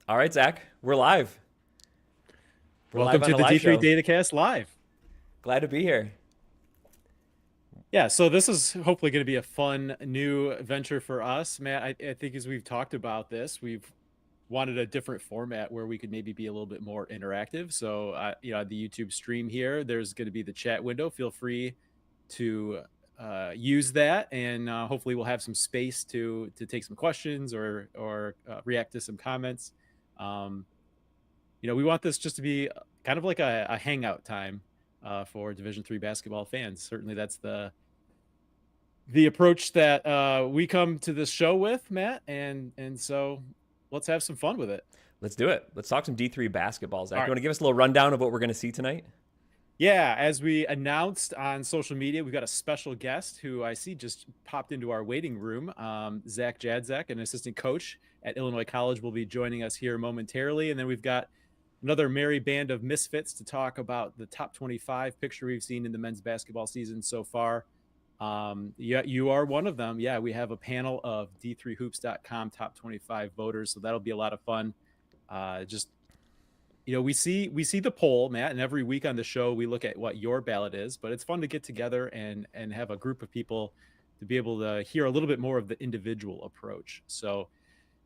All right, Zach, we're live. We're Welcome live on to a the live D3 show. Datacast live. Glad to be here. Yeah, so this is hopefully going to be a fun new venture for us, Matt. I think as we've talked about this, we've wanted a different format where we could maybe be a little bit more interactive. So, the YouTube stream here, there's going to be the chat window. Feel free to use that, and hopefully we'll have some space to take some questions or react to some comments. Um, we want this just to be kind of like a hangout time for Division III basketball fans. Certainly, that's the approach that we come to this show with, Matt, and so let's have some fun with it. Let's do it. Let's talk some D3 basketball. All Zach, you right. want to give us a little rundown of what we're going to see tonight? Yeah, as we announced on social media, we've got a special guest who I see just popped into our waiting room. Zack Jadzak, an assistant coach at Illinois College, will be joining us here momentarily. And then we've got another merry band of misfits to talk about the top 25 picture we've seen in the men's basketball season so far. Yeah, you are one of them. Yeah, we have a panel of D3Hoops.com top 25 voters, so that'll be a lot of fun. Just we see the poll, Matt, and every week on the show we look at what your ballot is, but it's fun to get together and have a group of people to be able to hear a little bit more of the individual approach. So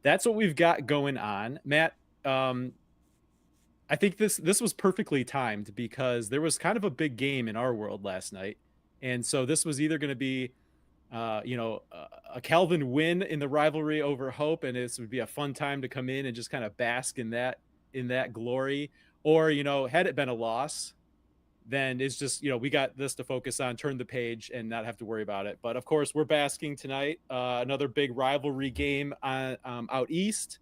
that's what we've got going on, Matt. I think this was perfectly timed because there was kind of a big game in our world last night, and so this was either going to be a Calvin win in the rivalry over Hope, and this would be a fun time to come in and just kind of bask in that glory. Or, had it been a loss, then it's just, we got this to focus on, turn the page and not have to worry about it. But of course, we're basking tonight. Another big rivalry game out east.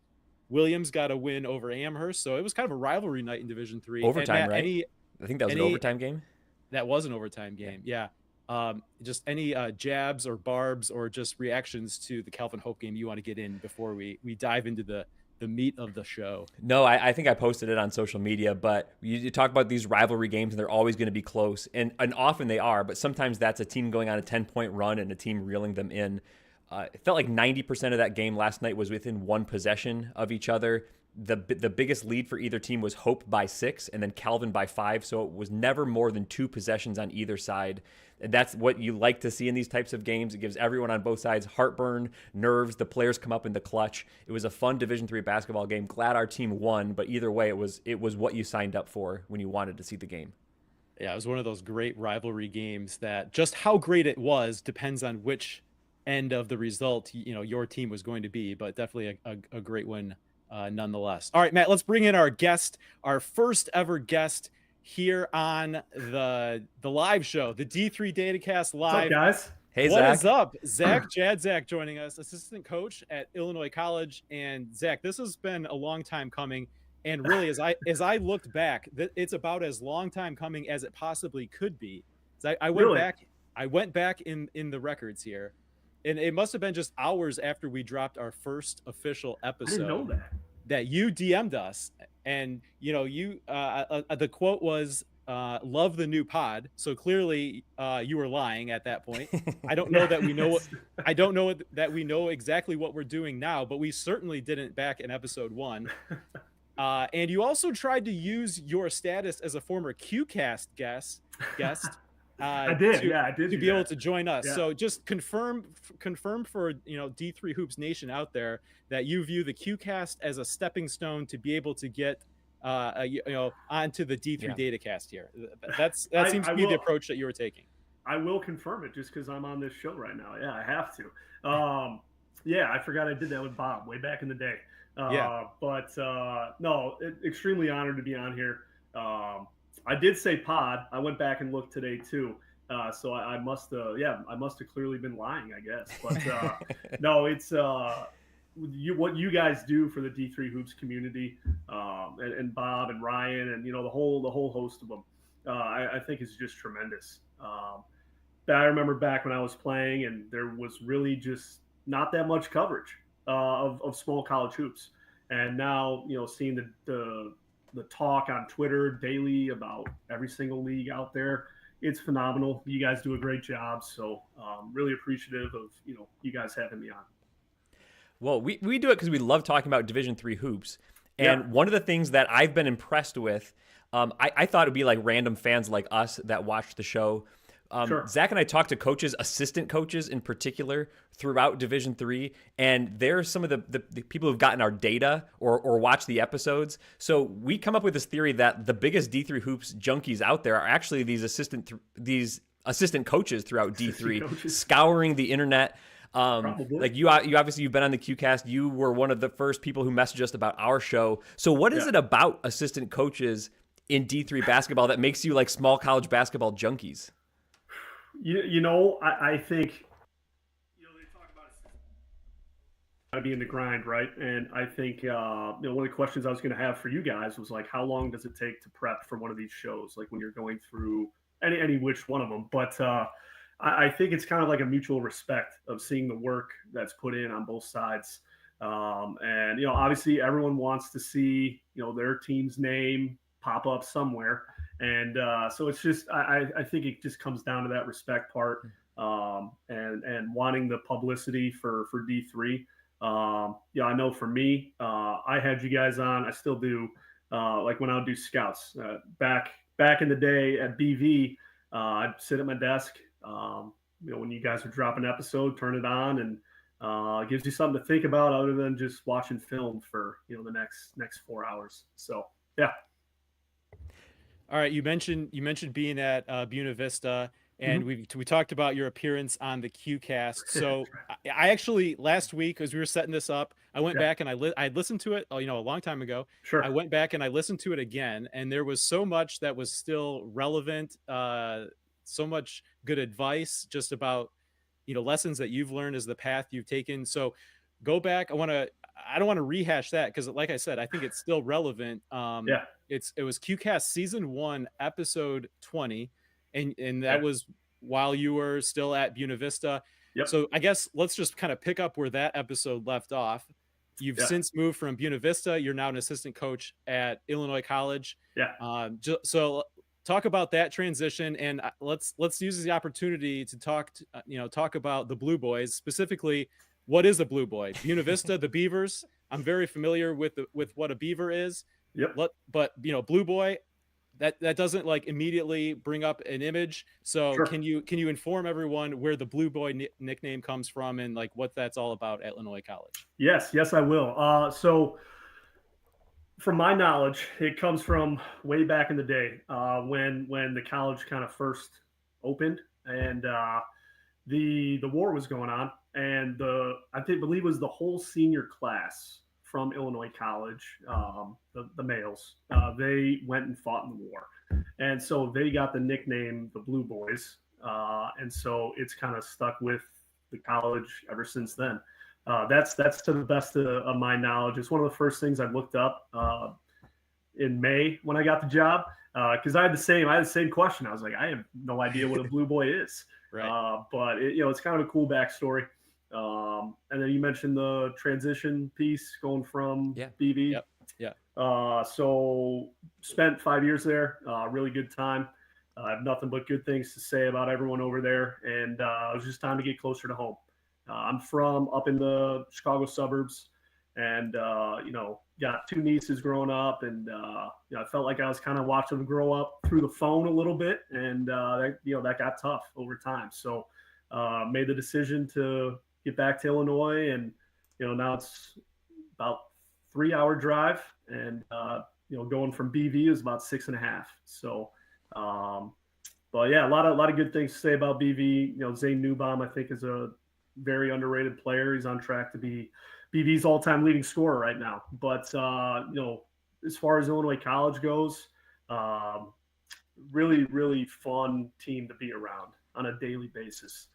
Williams got a win over Amherst. So it was kind of a rivalry night in Division III. And Overtime, Matt, right? I think that was an any, overtime game. that was an overtime Yeah. game. Yeah. Just any jabs or barbs or just reactions to the Calvin Hope game you want to get in before we dive into the meat of the show. No, I think I posted it on social media, but you talk about these rivalry games and they're always going to be close. And often they are, but sometimes that's a team going on a 10-point run and a team reeling them in. It felt like 90% of that game last night was within one possession of each other. The biggest lead for either team was Hope by 6 and then Calvin by 5. So it was never more than 2 possessions on either side. And that's what you like to see in these types of games. It gives everyone on both sides heartburn, nerves. The players come up in the clutch. It was a fun Division III basketball game. Glad our team won, but either way, it was what you signed up for when you wanted to see the game. Yeah, it was one of those great rivalry games that just how great it was depends on which end of the result your team was going to be, but definitely a great win nonetheless. All right, Matt, let's bring in our guest, our first ever guest here on the live show, the D3 Datacast What's up, Live. guys? Hey, What Zach. is up? Zack Jadzak joining us, assistant coach at Illinois College. And Zach, this has been a long time coming. And really, as I looked back, it's about as long time coming as it possibly could be. So I went Really? back. I went back in the records here, and it must have been just hours after we dropped our first official I didn't know episode that. that you DM'd us, and the quote was love the new pod. So clearly you were lying at that point. I don't know that we know what Yes. I don't know that we know exactly what we're doing now, but we certainly didn't back in episode 1. And you also tried to use your status as a former QCast guest I did. to, Yeah, I did to do be able that. to join us. Yeah. So just confirm for D3 Hoops Nation out there that you view the QCast as a stepping stone to be able to get onto the D3 Yeah. Datacast here. That seems I to be the will. approach that you were taking. I will confirm it just because I'm on this show right now. Yeah, I have to. Yeah, I forgot I did that with Bob way back in the day. Yeah. But no, extremely honored to be on here. I did say pod. I went back and looked today too. So I must I must have clearly been lying, I guess. But no, it's what you guys do for the D3 Hoops community, and Bob and Ryan and the whole host of them. I think is just tremendous. I remember back when I was playing, and there was really just not that much coverage of small college hoops. And now, seeing the talk on Twitter daily about every single league out there, it's phenomenal. You guys do a great job. So really appreciative of you guys having me on. Well, we do it because we love talking about Division III hoops. And one of the things that I've been impressed with, I thought it would be like random fans like us that watch the show. Sure. Zach and I talked to coaches, assistant coaches in particular, throughout Division III, and they're some of the people who've gotten our data or watched the episodes. So we come up with this theory that the biggest D3 hoops junkies out there are actually these assistant coaches throughout D3, scouring the internet. Like you obviously you've been on the QCast. You were one of the first people who messaged us about our show. So what is it about assistant coaches in D3 basketball that makes you like small college basketball junkies? I think, they talk about got to be in the grind, right? And I think, one of the questions I was going to have for you guys was like, how long does it take to prep for one of these shows? Like when you're going through any which one of them. But I think it's kind of like a mutual respect of seeing the work that's put in on both sides. And, obviously everyone wants to see, their team's name pop up somewhere. And so it's just, I think it just comes down to that respect part, and wanting the publicity for D3. I know for me, I had you guys on, I still do, like when I would do scouts, back in the day at BV, I'd sit at my desk, when you guys would drop an episode, turn it on, and it gives you something to think about other than just watching film for, the next 4 hours. So, yeah. All right, you mentioned being at Buena Vista, and we talked about your appearance on the QCast. So I actually last week, as we were setting this up, I went back and I listened to it, a long time ago. Sure. I went back and I listened to it again, and there was so much that was still relevant, so much good advice just about lessons that you've learned as the path you've taken. So go back. I don't want to rehash that because, like I said, I think it's still relevant. It was QCast season 1, episode 20, and that was while you were still at Buena Vista. Yep. So I guess let's just kind of pick up where that episode left off. You've since moved from Buena Vista. You're now an assistant coach at Illinois College. Yeah. So talk about that transition, and let's use the opportunity to talk about the Blue Boys, specifically. What is a Blue Boy? Buena Vista, the Beavers. I'm very familiar with what a Beaver is. Yep. But Blue Boy, that doesn't like immediately bring up an image. So Sure. Can you inform everyone where the Blue Boy nickname comes from and like what that's all about at Illinois College? Yes, I will. So from my knowledge, it comes from way back in the day, when the college kind of first opened, and the war was going on, and I believe it was the whole senior class from Illinois College, the males, they went and fought in the war, and so they got the nickname the Blue Boys, and so it's kind of stuck with the college ever since then. That's to the best of my knowledge. It's one of the first things I looked up in May when I got the job, because I had the same question. I was like, I have no idea what a Blue Boy is. Right. But it's kind of a cool backstory. And then you mentioned the transition piece going from BV. Yep. Yeah. So spent 5 years there. Really good time. I have nothing but good things to say about everyone over there. And it was just time to get closer to home. I'm from up in the Chicago suburbs, and got 2 nieces growing up, and I felt like I was kind of watching them grow up through the phone a little bit, and that got tough over time. So made the decision to get back to Illinois, and now it's about 3-hour drive, and going from BV is about 6.5. So but yeah, a lot of good things to say about BV. Zane Newbaum, I think, is a very underrated player. He's on track to be BV's all-time leading scorer right now. But as far as Illinois College goes, really, really fun team to be around on a daily basis.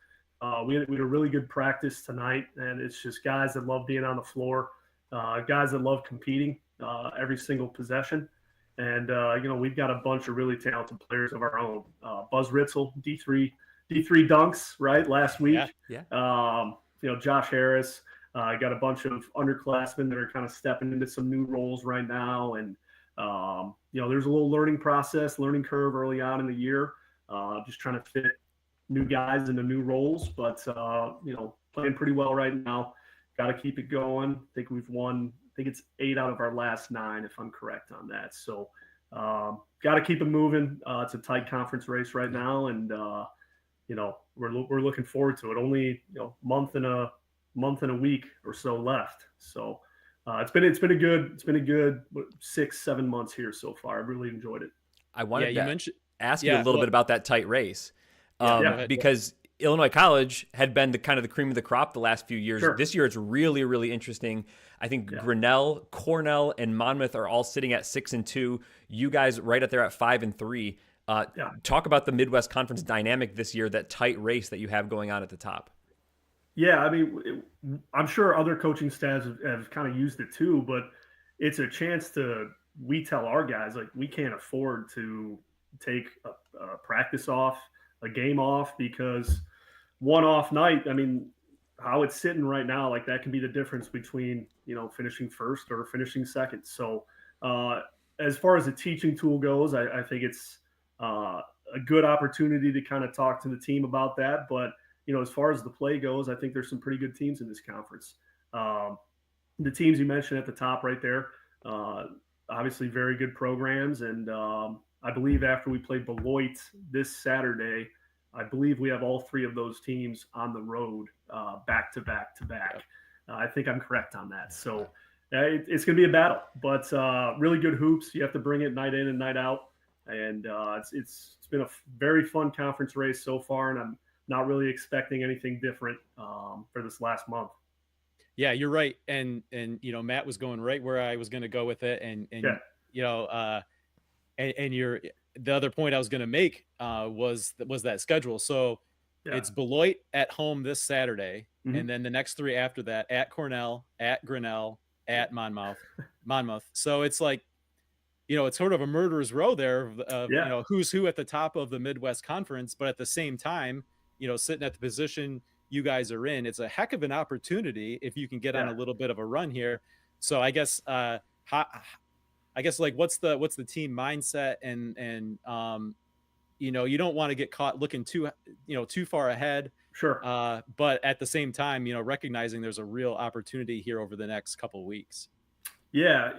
We had a really good practice tonight, and it's just guys that love being on the floor, guys that love competing every single possession. And we've got a bunch of really talented players of our own. Buzz Ritzel, D3 dunks, right, last week. Yeah. Josh Harris. I got a bunch of underclassmen that are kind of stepping into some new roles right now. And, there's a little learning curve early on in the year, just trying to fit new guys into new roles, but, playing pretty well right now. got to keep it going. I think we've won. I think it's 8 out of our last 9, if I'm correct on that. So got to keep it moving. It's a tight conference race right now, and we're looking forward to it. Only month and a week or so left. So it's been a good 6-7 months here so far. I've really enjoyed it. I wanted you to mentioned ask you a little bit about that tight race, because Illinois College had been the kind of the cream of the crop the last few years. Sure. This year it's really, really interesting. I think Grinnell, Cornell, and Monmouth are all sitting at 6-2. You guys right up there at 5-3. Talk about the Midwest Conference dynamic this year, that tight race that you have going on at the top. Yeah, I mean, I'm sure other coaching staffs have kind of used it too, but it's a chance we tell our guys, like, we can't afford to take a practice off, a game off, because one off night, I mean, how it's sitting right now, like, that can be the difference between, finishing first or finishing second. So as far as the teaching tool goes, I think it's a good opportunity to kind of talk to the team about that. But, as far as the play goes, I think there's some pretty good teams in this conference. The teams you mentioned at the top right there, obviously very good programs. And I believe after we play Beloit this Saturday, I believe we have all 3 of those teams on the road back to back to back. I think I'm correct on that. So it's going to be a battle, but really good hoops. You have to bring it night in and night out. And it's been a very fun conference race so far, and I'm not really expecting anything different for this last month. Yeah, you're right. And Matt was going right where I was going to go with it. And the other point I was going to make was that schedule. So it's Beloit at home this Saturday. Mm-hmm. And then the next 3 after that, at Cornell, at Grinnell, at Monmouth. So it's like, it's sort of a murderer's row there of who's who at the top of the Midwest Conference. But at the same time, sitting at the position you guys are in, it's a heck of an opportunity if you can get on a little bit of a run here. So I guess like what's the team mindset, and you don't want to get caught looking too far ahead. Sure. But at the same time, recognizing there's a real opportunity here over the next couple of weeks. Yeah,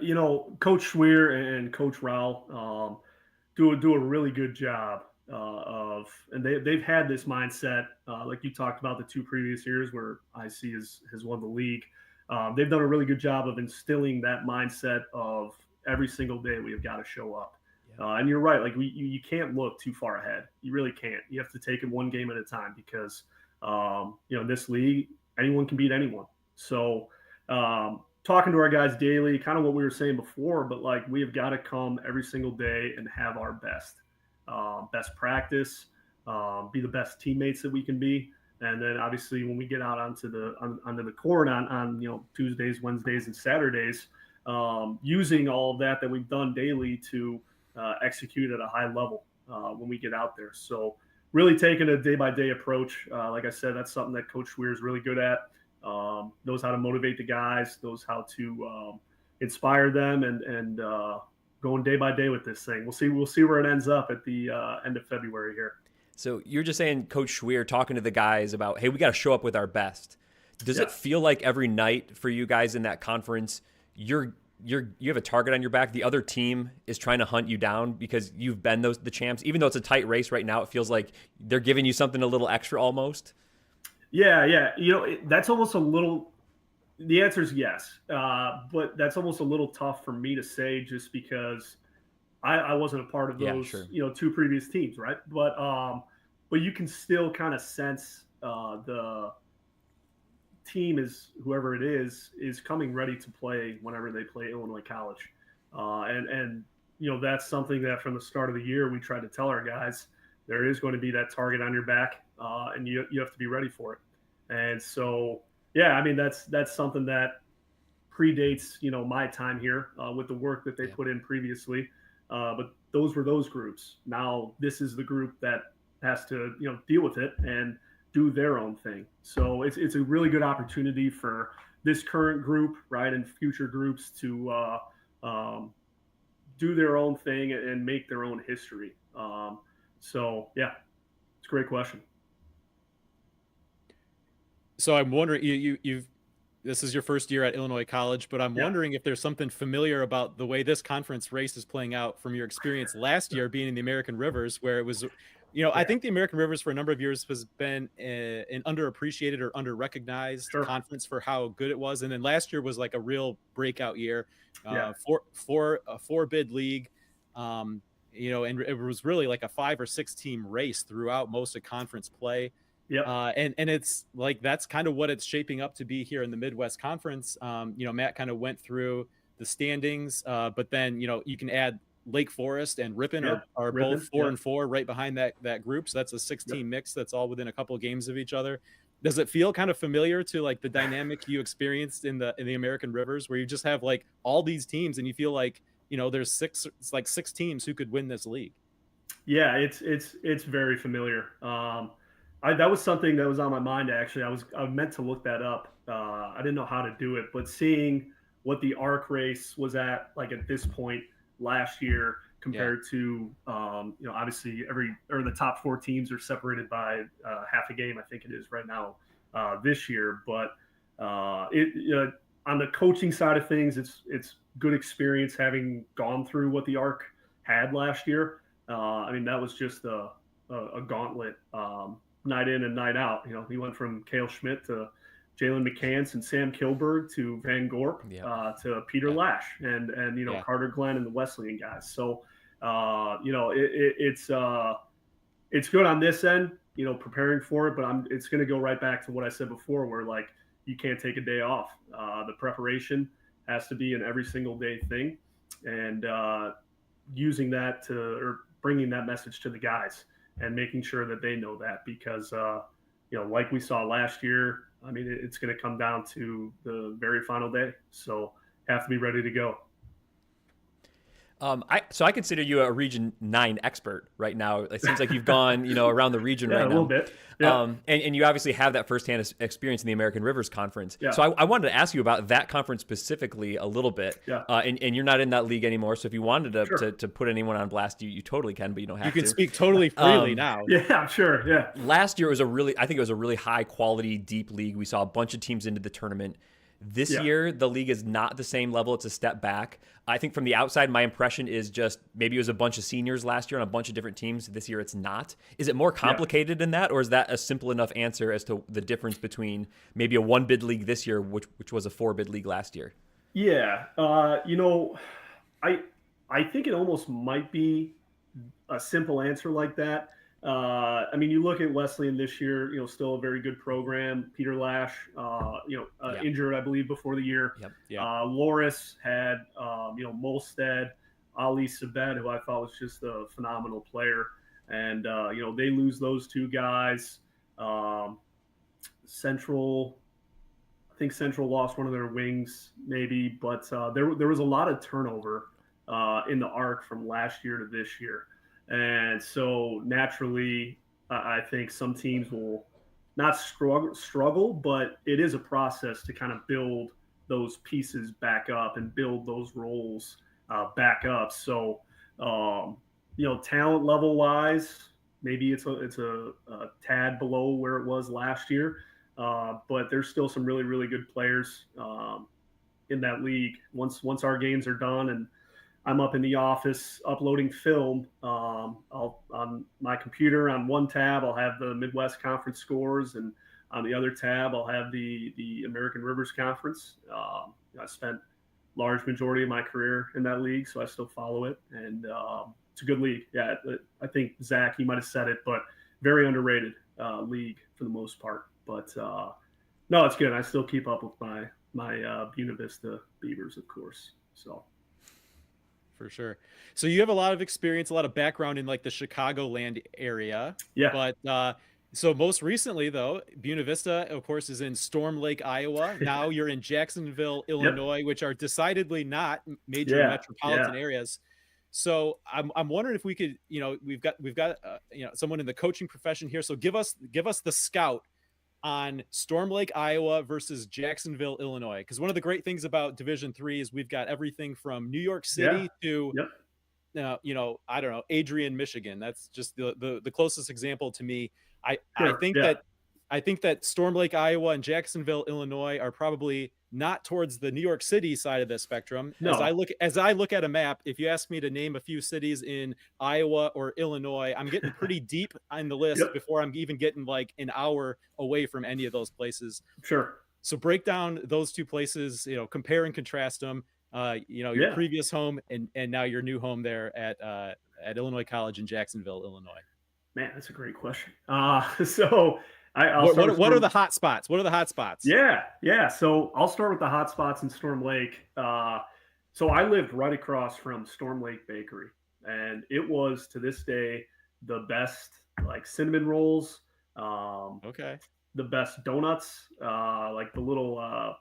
Coach Schweer and Coach Rowell do a really good job and they've had this mindset, like you talked about the 2 previous years where IC has won the league. They've done a really good job of instilling that mindset of every single day we have got to show up. And you're right, like you can't look too far ahead. You really can't. You have to take it one game at a time, because in this league, anyone can beat anyone. So talking to our guys daily, kind of what we were saying before, but like, we have got to come every single day and have our best practice, be the best teammates that we can be. And then obviously when we get out onto the court on Tuesdays, Wednesdays, and Saturdays, using all of that we've done daily to execute at a high level when we get out there. So really taking a day-by-day approach. Like I said, that's something that Coach Schweer is really good at. Knows how to motivate the guys, knows how to inspire them, and going day by day with this thing. We'll see where it ends up at the end of February here. So you're just saying, Coach Schweer talking to the guys about, hey, we got to show up with our best. Does it feel like every night for you guys in that conference, you have a target on your back? The other team is trying to hunt you down because you've been the champs. Even though it's a tight race right now, it feels like they're giving you something a little extra almost. Yeah. That's almost a little. The answer is yes, but that's almost a little tough for me to say, just because I wasn't a part of those, 2 previous teams, right? But you can still kind of sense the team is, whoever it is coming ready to play whenever they play Illinois College, and that's something that from the start of the year we tried to tell our guys. There is going to be that target on your back, and you have to be ready for it. And so, yeah, I mean, that's something that predates, my time here with the work that they put in previously. But those were those groups. Now this is the group that has to, deal with it and do their own thing. So it's a really good opportunity for this current group, right, and future groups to do their own thing and make their own history. So yeah, it's a great question. So I'm wondering, this is your first year at Illinois College, but I'm wondering if there's something familiar about the way this conference race is playing out from your experience last year being in the American Rivers, where it was, I think the American Rivers for a number of years has been an underappreciated or under-recognized Sure. conference for how good it was. And then last year was like a real breakout year, Yeah. for a four-bid league. And it was really like a 5 or 6 team race throughout most of conference play. Yep. And it's like that's kind of what it's shaping up to be here in the Midwest Conference. Matt kind of went through the standings, but then you can add Lake Forest and Ripon are Ripon, both 4-4 right behind that group. So that's a 6-team mix that's all within a couple of games of each other. Does it feel kind of familiar to like the dynamic you experienced in the American Rivers, where you just have like all these teams and you feel like there's 6 teams who could win this league? Yeah, it's very familiar. That was something that was on my mind, actually. I meant to look that up. I didn't know how to do it, but seeing what the ARC race was at this point last year compared to obviously the top 4 teams are separated by half a game, I think it is right now this year. But on the coaching side of things, it's good experience having gone through what the ARC had last year. That was just a gauntlet, night in and night out. He went from Cale Schmidt to Jalen McCants and Sam Kilberg to Van Gorp to Peter Lash and Carter Glenn and the Wesleyan guys. So it's good on this end, preparing for it, but it's going to go right back to what I said before, where like you can't take a day off. The preparation has to be an every single day thing, and using that or bringing that message to the guys and making sure that they know that, because like we saw last year, it's going to come down to the very final day. So have to be ready to go. So I consider you a Region 9 expert right now. It seems like you've gone, around the region right now. A little bit. Yeah. And you obviously have that firsthand experience in the American Rivers Conference. Yeah. So I wanted to ask you about that conference specifically a little bit. Yeah. And you're not in that league anymore. So if you wanted to, Sure. to put anyone on blast, you totally can, but you don't have to. You can speak totally freely now. Yeah, sure. Yeah. Last year was I think it was a really high quality, deep league. We saw a bunch of teams into the tournament. This year, the league is not the same level. It's a step back. I think from the outside, my impression is just maybe it was a bunch of seniors last year on a bunch of different teams. This year, it's not. Is it more complicated than that, or is that a simple enough answer as to the difference between maybe a 1-bid league this year, which was a 4-bid league last year? Yeah. I think it almost might be a simple answer like that. You look at Wesleyan this year, still a very good program. Peter Lash, injured, I believe, before the year. Yep. Yeah. Loris had, Molstead, Ali Sabed, who I thought was just a phenomenal player. And, they lose those 2 guys. Central lost one of their wings, maybe. But there was a lot of turnover in the ARC from last year to this year. And so naturally, I think some teams will not struggle, but it is a process to kind of build those pieces back up and build those roles back up. So, talent level wise, maybe it's a tad below where it was last year, but there's still some really, really good players in that league. Once our games are done and I'm up in the office uploading film, I'll on my computer on one tab I'll have the Midwest Conference scores, and on the other tab I'll have the American Rivers Conference. I spent large majority of my career in that league, so I still follow it, and it's a good league. Yeah, I think Zach, you might have said it, but very underrated league for the most part. But no, it's good. I still keep up with my Buena Vista Beavers, of course. So. For sure. So you have a lot of experience, a lot of background in like the Chicagoland area. Yeah. But so most recently, though, Buena Vista, of course, is in Storm Lake, Iowa. Now you're in Jacksonville, Illinois, which are decidedly not major metropolitan areas. So I'm wondering if we could, we've got someone in the coaching profession here. So give us the scout on Storm Lake, Iowa versus Jacksonville, Illinois. Because one of the great things about Division III is we've got everything from New York City to, I don't know, Adrian, Michigan. That's just the closest example to me. I think I think that Storm Lake, Iowa, and Jacksonville, Illinois, are probably not towards the New York City side of the spectrum. No. As I look at a map, if you ask me to name a few cities in Iowa or Illinois, I'm getting pretty deep on the list before I'm even getting like an hour away from any of those places. Sure. So break down those two places, compare and contrast them. Your previous home and now your new home there at Illinois College in Jacksonville, Illinois. Man, that's a great question. So what are the hot spots? What are the hot spots? Yeah. So I'll start with the hot spots in Storm Lake. So I lived right across from Storm Lake Bakery, and it was to this day the best like cinnamon rolls. The best donuts, like the little,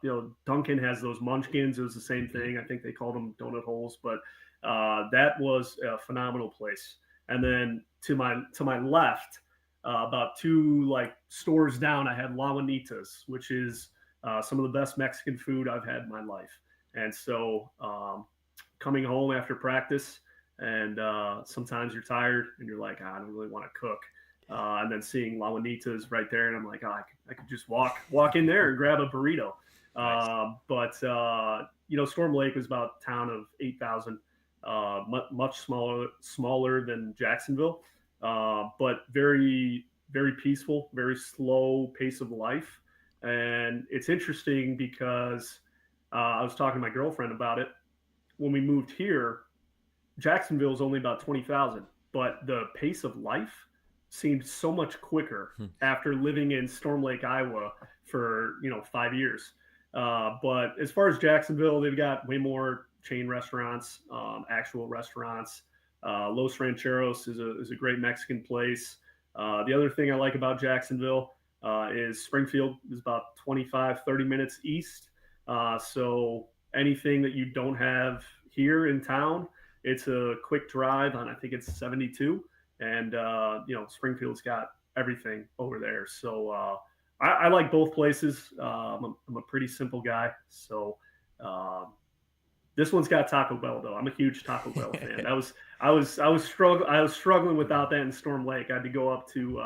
Dunkin' has those munchkins. It was the same thing. I think they called them donut holes, but that was a phenomenal place. And then to my left, about two like stores down, I had La Juanita's, which is some of the best Mexican food I've had in my life. And so coming home after practice, and sometimes you're tired and you're like, I don't really want to cook. And then seeing La Juanita's right there, and I'm like, I could just walk in there and grab a burrito. Nice. But Storm Lake was about a town of 8,000, much smaller than Jacksonville, but very, very peaceful, very slow pace of life. And it's interesting because I was talking to my girlfriend about it. When we moved here, Jacksonville is only about 20,000, but the pace of life seemed so much quicker after living in Storm Lake, Iowa for 5 years. But as far as Jacksonville, they've got way more chain restaurants, actual restaurants. Los Rancheros is a great Mexican place. The other thing I like about Jacksonville is Springfield is about 25-30 minutes east. So anything that you don't have here in town, it's a quick drive on, I think it's 72. And, Springfield's got everything over there. So I like both places. I'm a pretty simple guy. So this one's got Taco Bell, though. I'm a huge Taco Bell fan. I was struggling without that in Storm Lake. I had to go up to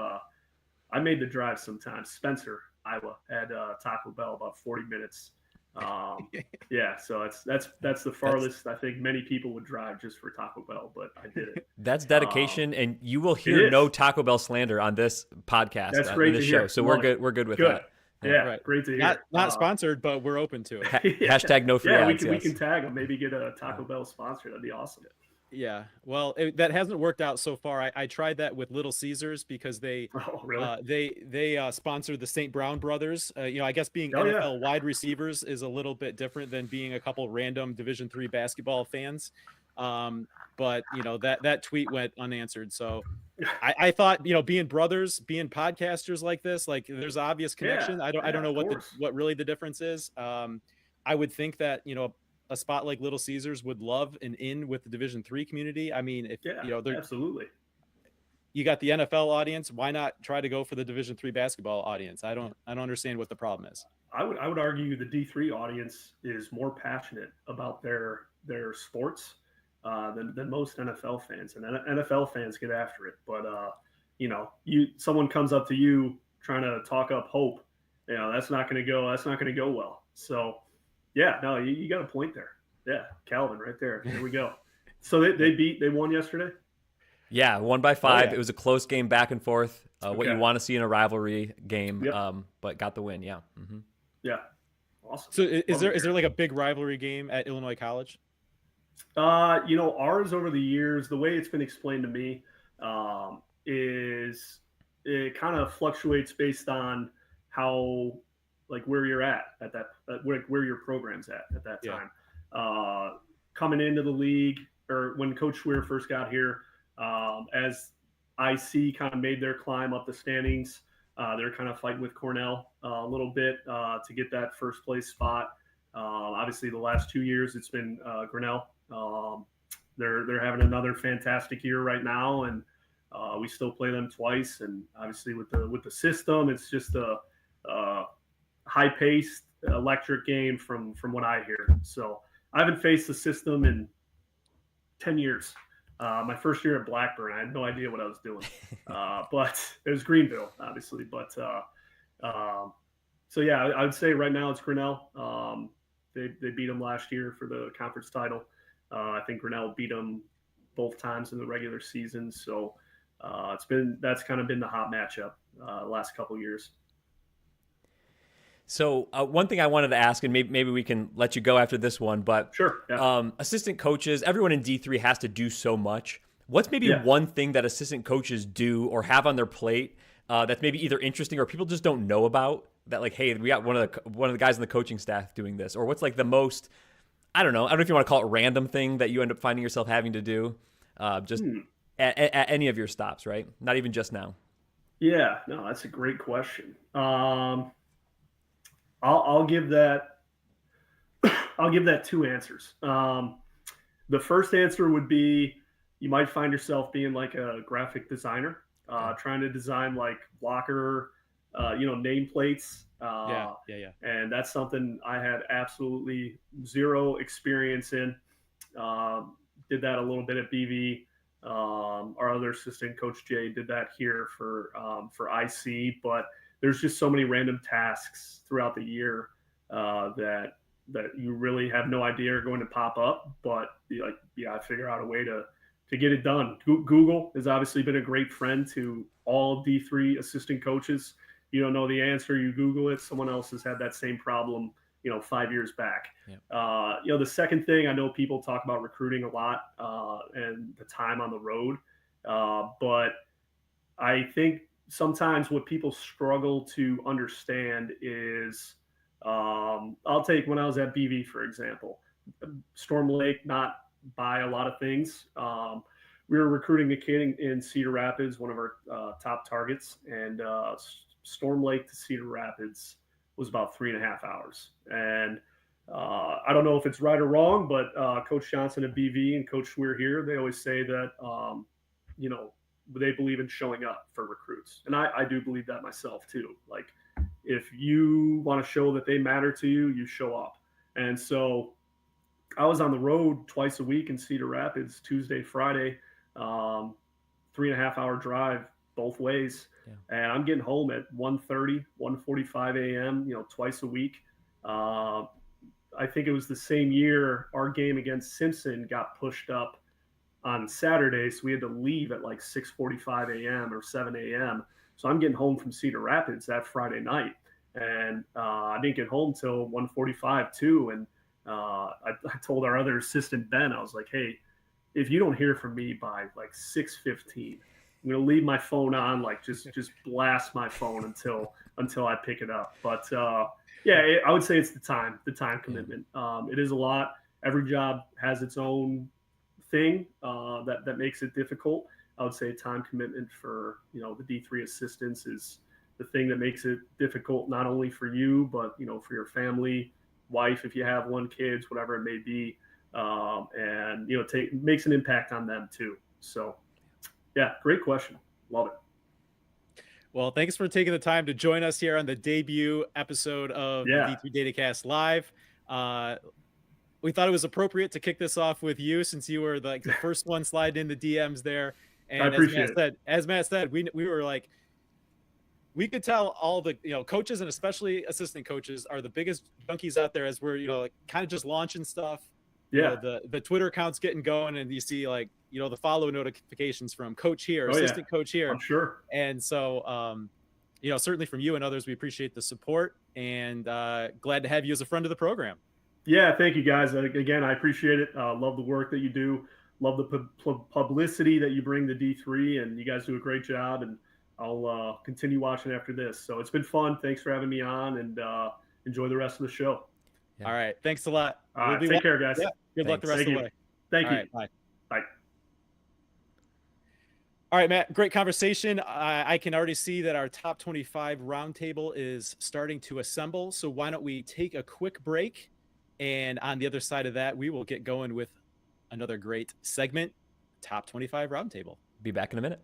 I made the drive sometimes. Spencer, Iowa, had Taco Bell about 40 minutes. So that's the farthest I think many people would drive just for Taco Bell, but I did it. That's dedication, and you will hear no Taco Bell slander on this podcast. That's great to hear. Show. So we're good. We're good with that. Yeah, right. Great to hear. Not sponsored, but we're open to it. Hashtag no free ads. We can tag them. Maybe get a Taco Bell sponsor. That'd be awesome. Yeah, well, that hasn't worked out so far. I tried that with Little Caesars because they sponsored the St. Brown brothers. I guess being NFL wide receivers is a little bit different than being a couple random Division III basketball fans. But that tweet went unanswered. So I thought, being brothers, being podcasters like this, like there's obvious connection. I don't know what really the difference is. I would think that, a spot like Little Caesars would love an in with the Division III community. I mean, if absolutely, you got the NFL audience, why not try to go for the Division III basketball audience? I don't understand what the problem is. I would argue the D3 audience is more passionate about their sports than most NFL fans, and NFL fans get after it. But someone comes up to you trying to talk up hope, that's not going to go well. So. Yeah, no, you got a point there. Yeah, Calvin right there. Here we go. So they won yesterday? Yeah, won by 5. It was a close game back and forth. What you want to see in a rivalry game, but got the win. Yeah. Mm-hmm. Yeah. Awesome. So is there like a big rivalry game at Illinois College? Ours over the years, the way it's been explained to me, is it kind of fluctuates based on how like where you're at that where your program's at that time. Coming into the league, or when Coach Schweer first got here, as IC kind of made their climb up the standings, they're kind of fighting with Cornell a little bit to get that first place spot. Obviously the last 2 years it's been Grinnell. They're having another fantastic year right now, and we still play them twice. And obviously with the system, it's just a high-paced, electric game from what I hear. So I haven't faced the system in 10 years. My first year at Blackburn, I had no idea what I was doing. But it was Greenville, obviously. But Um, so yeah, I would say right now it's Grinnell. They beat them last year for the conference title. I think Grinnell beat them both times in the regular season. So that's kind of been the hot matchup last couple years. So one thing I wanted to ask, and maybe we can let you go after this one, but Sure. Yeah. assistant coaches, everyone in D3 has to do so much. What's maybe Yeah. one thing that assistant coaches do or have on their plate that's maybe either interesting or people just don't know about? That like, hey, we got one of the guys in the coaching staff doing this, or what's like the most, I don't know if you want to call it random thing that you end up finding yourself having to do, just at any of your stops, right? Not even just now. Yeah. No, that's a great question. I'll give that. I'll give that two answers. The first answer would be you might find yourself being like a graphic designer, trying to design like blocker, nameplates. Yeah. And that's something I had absolutely zero experience in. Did that a little bit at BV. Our other assistant, Coach Jay, did that here for IC. But there's just so many random tasks throughout the year that you really have no idea are going to pop up. But I figure out a way to get it done. Google has obviously been a great friend to all D3 assistant coaches. You don't know the answer, you Google it. Someone else has had that same problem, 5 years back. Yep. The second thing, I know people talk about recruiting a lot and the time on the road, but I think sometimes what people struggle to understand is, I'll take when I was at BV, for example, Storm Lake, not by a lot of things. We were recruiting a kid in Cedar Rapids, one of our top targets, and Storm Lake to Cedar Rapids was about 3.5 hours. And I don't know if it's right or wrong, but Coach Johnson at BV and Coach Schweer here, they always say that, you know, they believe in showing up for recruits. And I do believe that myself too. Like, if you want to show that they matter to you, you show up. And so I was on the road twice a week in Cedar Rapids, Tuesday, Friday, 3.5 hour drive both ways. Yeah. And I'm getting home at 1:30, 1:45 a.m., twice a week. I think it was the same year our game against Simpson got pushed up on Saturday, so we had to leave at like 6:45 a.m. or 7 a.m. So I'm getting home from Cedar Rapids that Friday night, and I didn't get home till 1:45 too. And I told our other assistant Ben, I was like, "Hey, if you don't hear from me by like 6:15, I'm gonna leave my phone on, like just blast my phone until I pick it up." But I would say it's the time commitment. It is a lot. Every job has its own thing that makes it difficult. I would say time commitment for the D3 assistants is the thing that makes it difficult, not only for you but for your family, wife if you have one, kids, whatever it may be, and makes an impact on them too. So, yeah, great question, love it. Well, thanks for taking the time to join us here on the debut episode of the D3 Datacast Live. We thought it was appropriate to kick this off with you since you were the first one sliding in the DMs there. And I appreciate it. As Matt said, we were like, we could tell all the coaches and especially assistant coaches are the biggest junkies out there as we're kind of just launching stuff. Yeah. The Twitter accounts getting going, and you see the follow notifications from coach here, assistant coach here. I'm sure. And so certainly from you and others, we appreciate the support, and glad to have you as a friend of the program. Yeah, thank you guys. Again, I appreciate it. Love the work that you do. Love the publicity that you bring to D3, and you guys do a great job. And I'll continue watching after this. So it's been fun. Thanks for having me on, and enjoy the rest of the show. Yeah. All right. Thanks a lot. All right. Take care, guys. Yeah. Good luck the rest of the way. Thank you. Right, bye. Bye. All right, Matt, great conversation. I can already see that our top 25 roundtable is starting to assemble. So why don't we take a quick break? And on the other side of that, we will get going with another great segment, Top 25 Roundtable. Be back in a minute.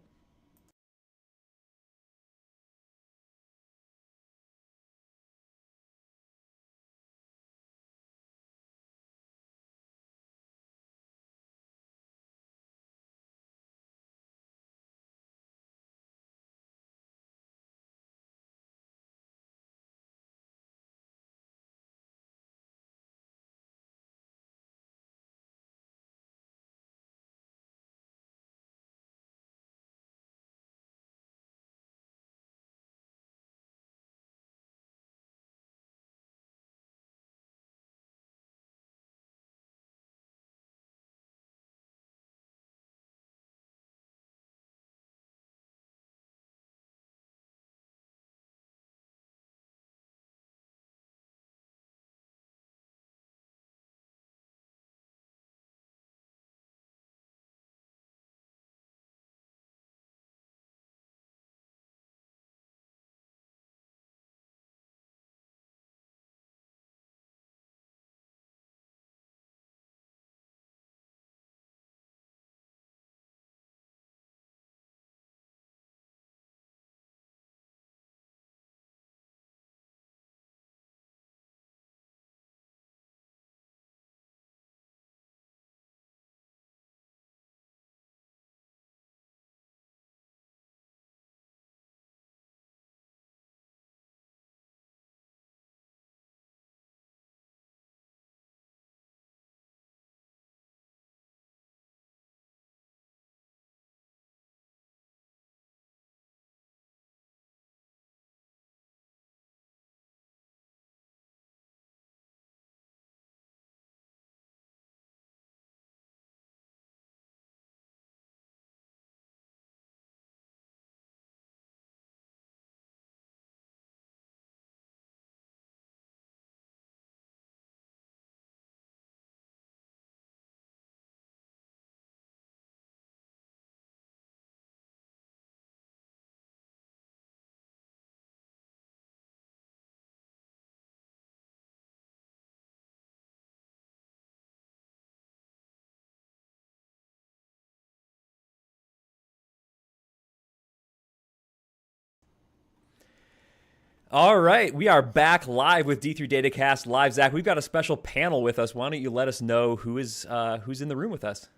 All right, we are back live with D3 Datacast live. Zach, we've got a special panel with us. Why don't you let us know who's in the room with us?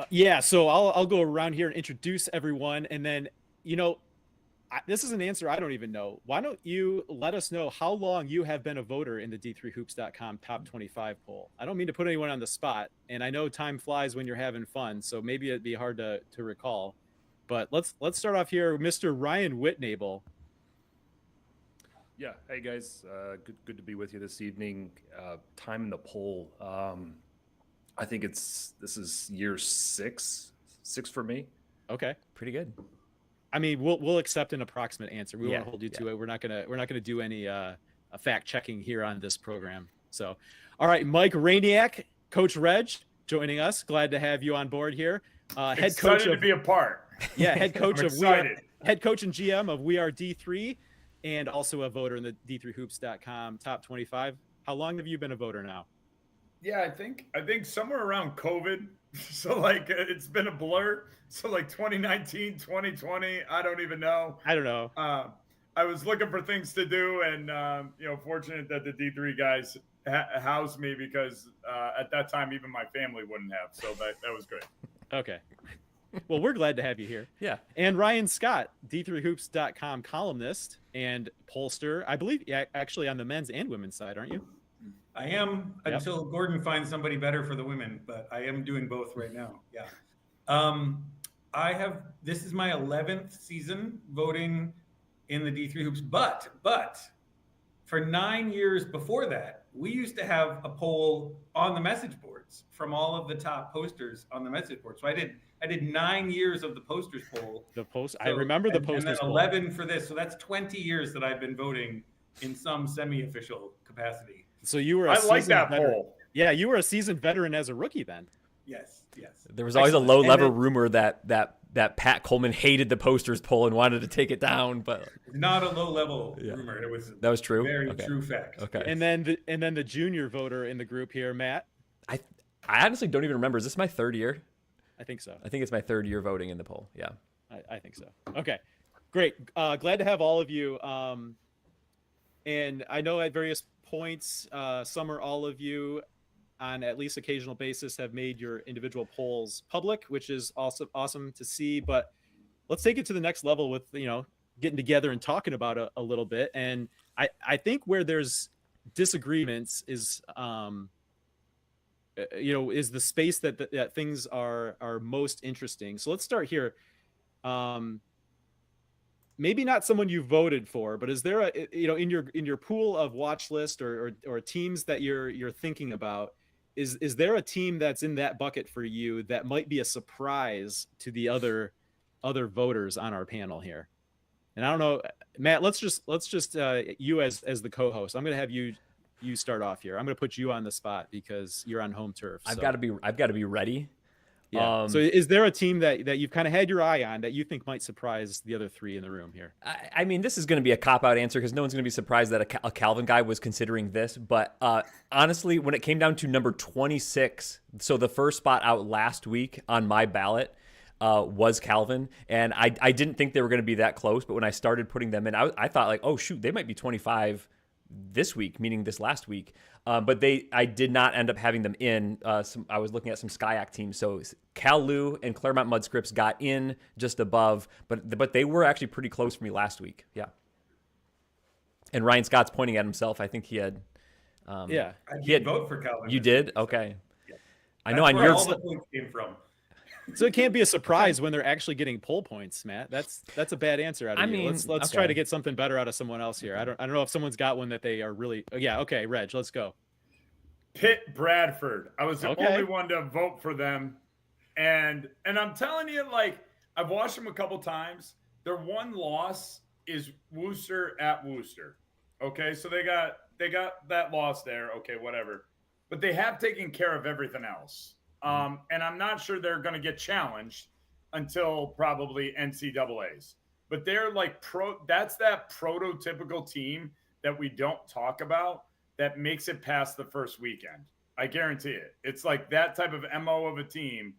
Yeah, so I'll go around here and introduce everyone, and then this is an answer I don't even know. Why don't you let us know how long you have been a voter in the D3Hoops.com top 25 poll? I don't mean to put anyone on the spot, and I know time flies when you're having fun, so maybe it'd be hard to recall. But let's start off here with Mr. Ryan Whitnable. Yeah. Hey guys, good to be with you this evening. Time in the poll. I think this is year six for me. Okay, pretty good. I mean, we'll accept an approximate answer. We won't hold you to it. We're not gonna do any fact checking here on this program. So, all right, Mike Rainiak, Coach Reg, joining us. Glad to have you on board here. Head coach to be a part. Yeah, head coach I'm of excited. Head coach and GM of We Are D3, and also a voter in the D3Hoops.com top 25. How long have you been a voter now? Yeah, I think somewhere around COVID. So like it's been a blur. So like 2019, 2020, I don't even know. I don't know. I was looking for things to do, and fortunate that the D3 guys housed me because at that time even my family wouldn't have. So that was great. Okay. Well, we're glad to have you here. Yeah. And Ryan Scott, D3Hoops.com columnist and pollster. I believe actually on the men's and women's side, aren't you? I am until Gordon finds somebody better for the women, but I am doing both right now. Yeah. This is my 11th season voting in the D3 Hoops, but for 9 years before that, we used to have a poll on the message boards from all of the top posters on the message board. So I did 9 years of the posters poll. I remember the posters and then poll. 11 for this. So that's 20 years that I've been voting in some semi-official capacity. So you were I like that poll. Yeah, you were a seasoned veteran as a rookie then. Yes. There was always a low-level rumor that Pat Coleman hated the posters poll and wanted to take it down, but not a low-level rumor. That was true. Very true fact. Okay. And then the junior voter in the group here, Matt. I honestly don't even remember. Is this my third year? I think so. I think it's my third year voting in the poll. Yeah. I think so. Okay, great. Glad to have all of you. And I know at various points, some or all of you on at least occasional basis have made your individual polls public, which is also awesome to see. But let's take it to the next level with, getting together and talking about it a little bit. And I think where there's disagreements is, is the space that things are most interesting. So let's start here. Maybe not someone you voted for, but is there in your pool of watch list or teams that you're thinking about, is there a team that's in that bucket for you that might be a surprise to the other voters on our panel here? And I don't know, Matt, let's just you as the co-host, I'm going to have you start off here. I'm going to put you on the spot because you're on home turf. So. I've got to be ready. Yeah. So is there a team that you've kind of had your eye on that you think might surprise the other three in the room here? I mean, this is going to be a cop-out answer because no one's going to be surprised that a Calvin guy was considering this. But honestly, when it came down to number 26, so the first spot out last week on my ballot was Calvin. And I didn't think they were going to be that close. But when I started putting them in, I thought like, oh, shoot, they might be 25 this week, meaning this last week. But I did not end up having them in. I was looking at some SCIAC teams. So Cal Lou and Claremont Mudscripts got in just above, but they were actually pretty close for me last week. Yeah. And Ryan Scott's pointing at himself. I think he had. I did vote for Calvin. You did? Okay. Yeah. I know on your. All the points came from. So it can't be a surprise when they're actually getting poll points, Matt. That's a bad answer out of you. Let's try to get something better out of someone else here. I don't know if someone's got one that they are really. Yeah. Okay, Reg, let's go. Pitt Bradford. I was the only one to vote for them, and I'm telling you, like I've watched them a couple times. Their one loss is Worcester at Worcester. Okay, so they got that loss there. Okay, whatever, but they have taken care of everything else. And I'm not sure they're going to get challenged until probably NCAAs. But they're like that's that prototypical team that we don't talk about that makes it past the first weekend. I guarantee it. It's like that type of MO of a team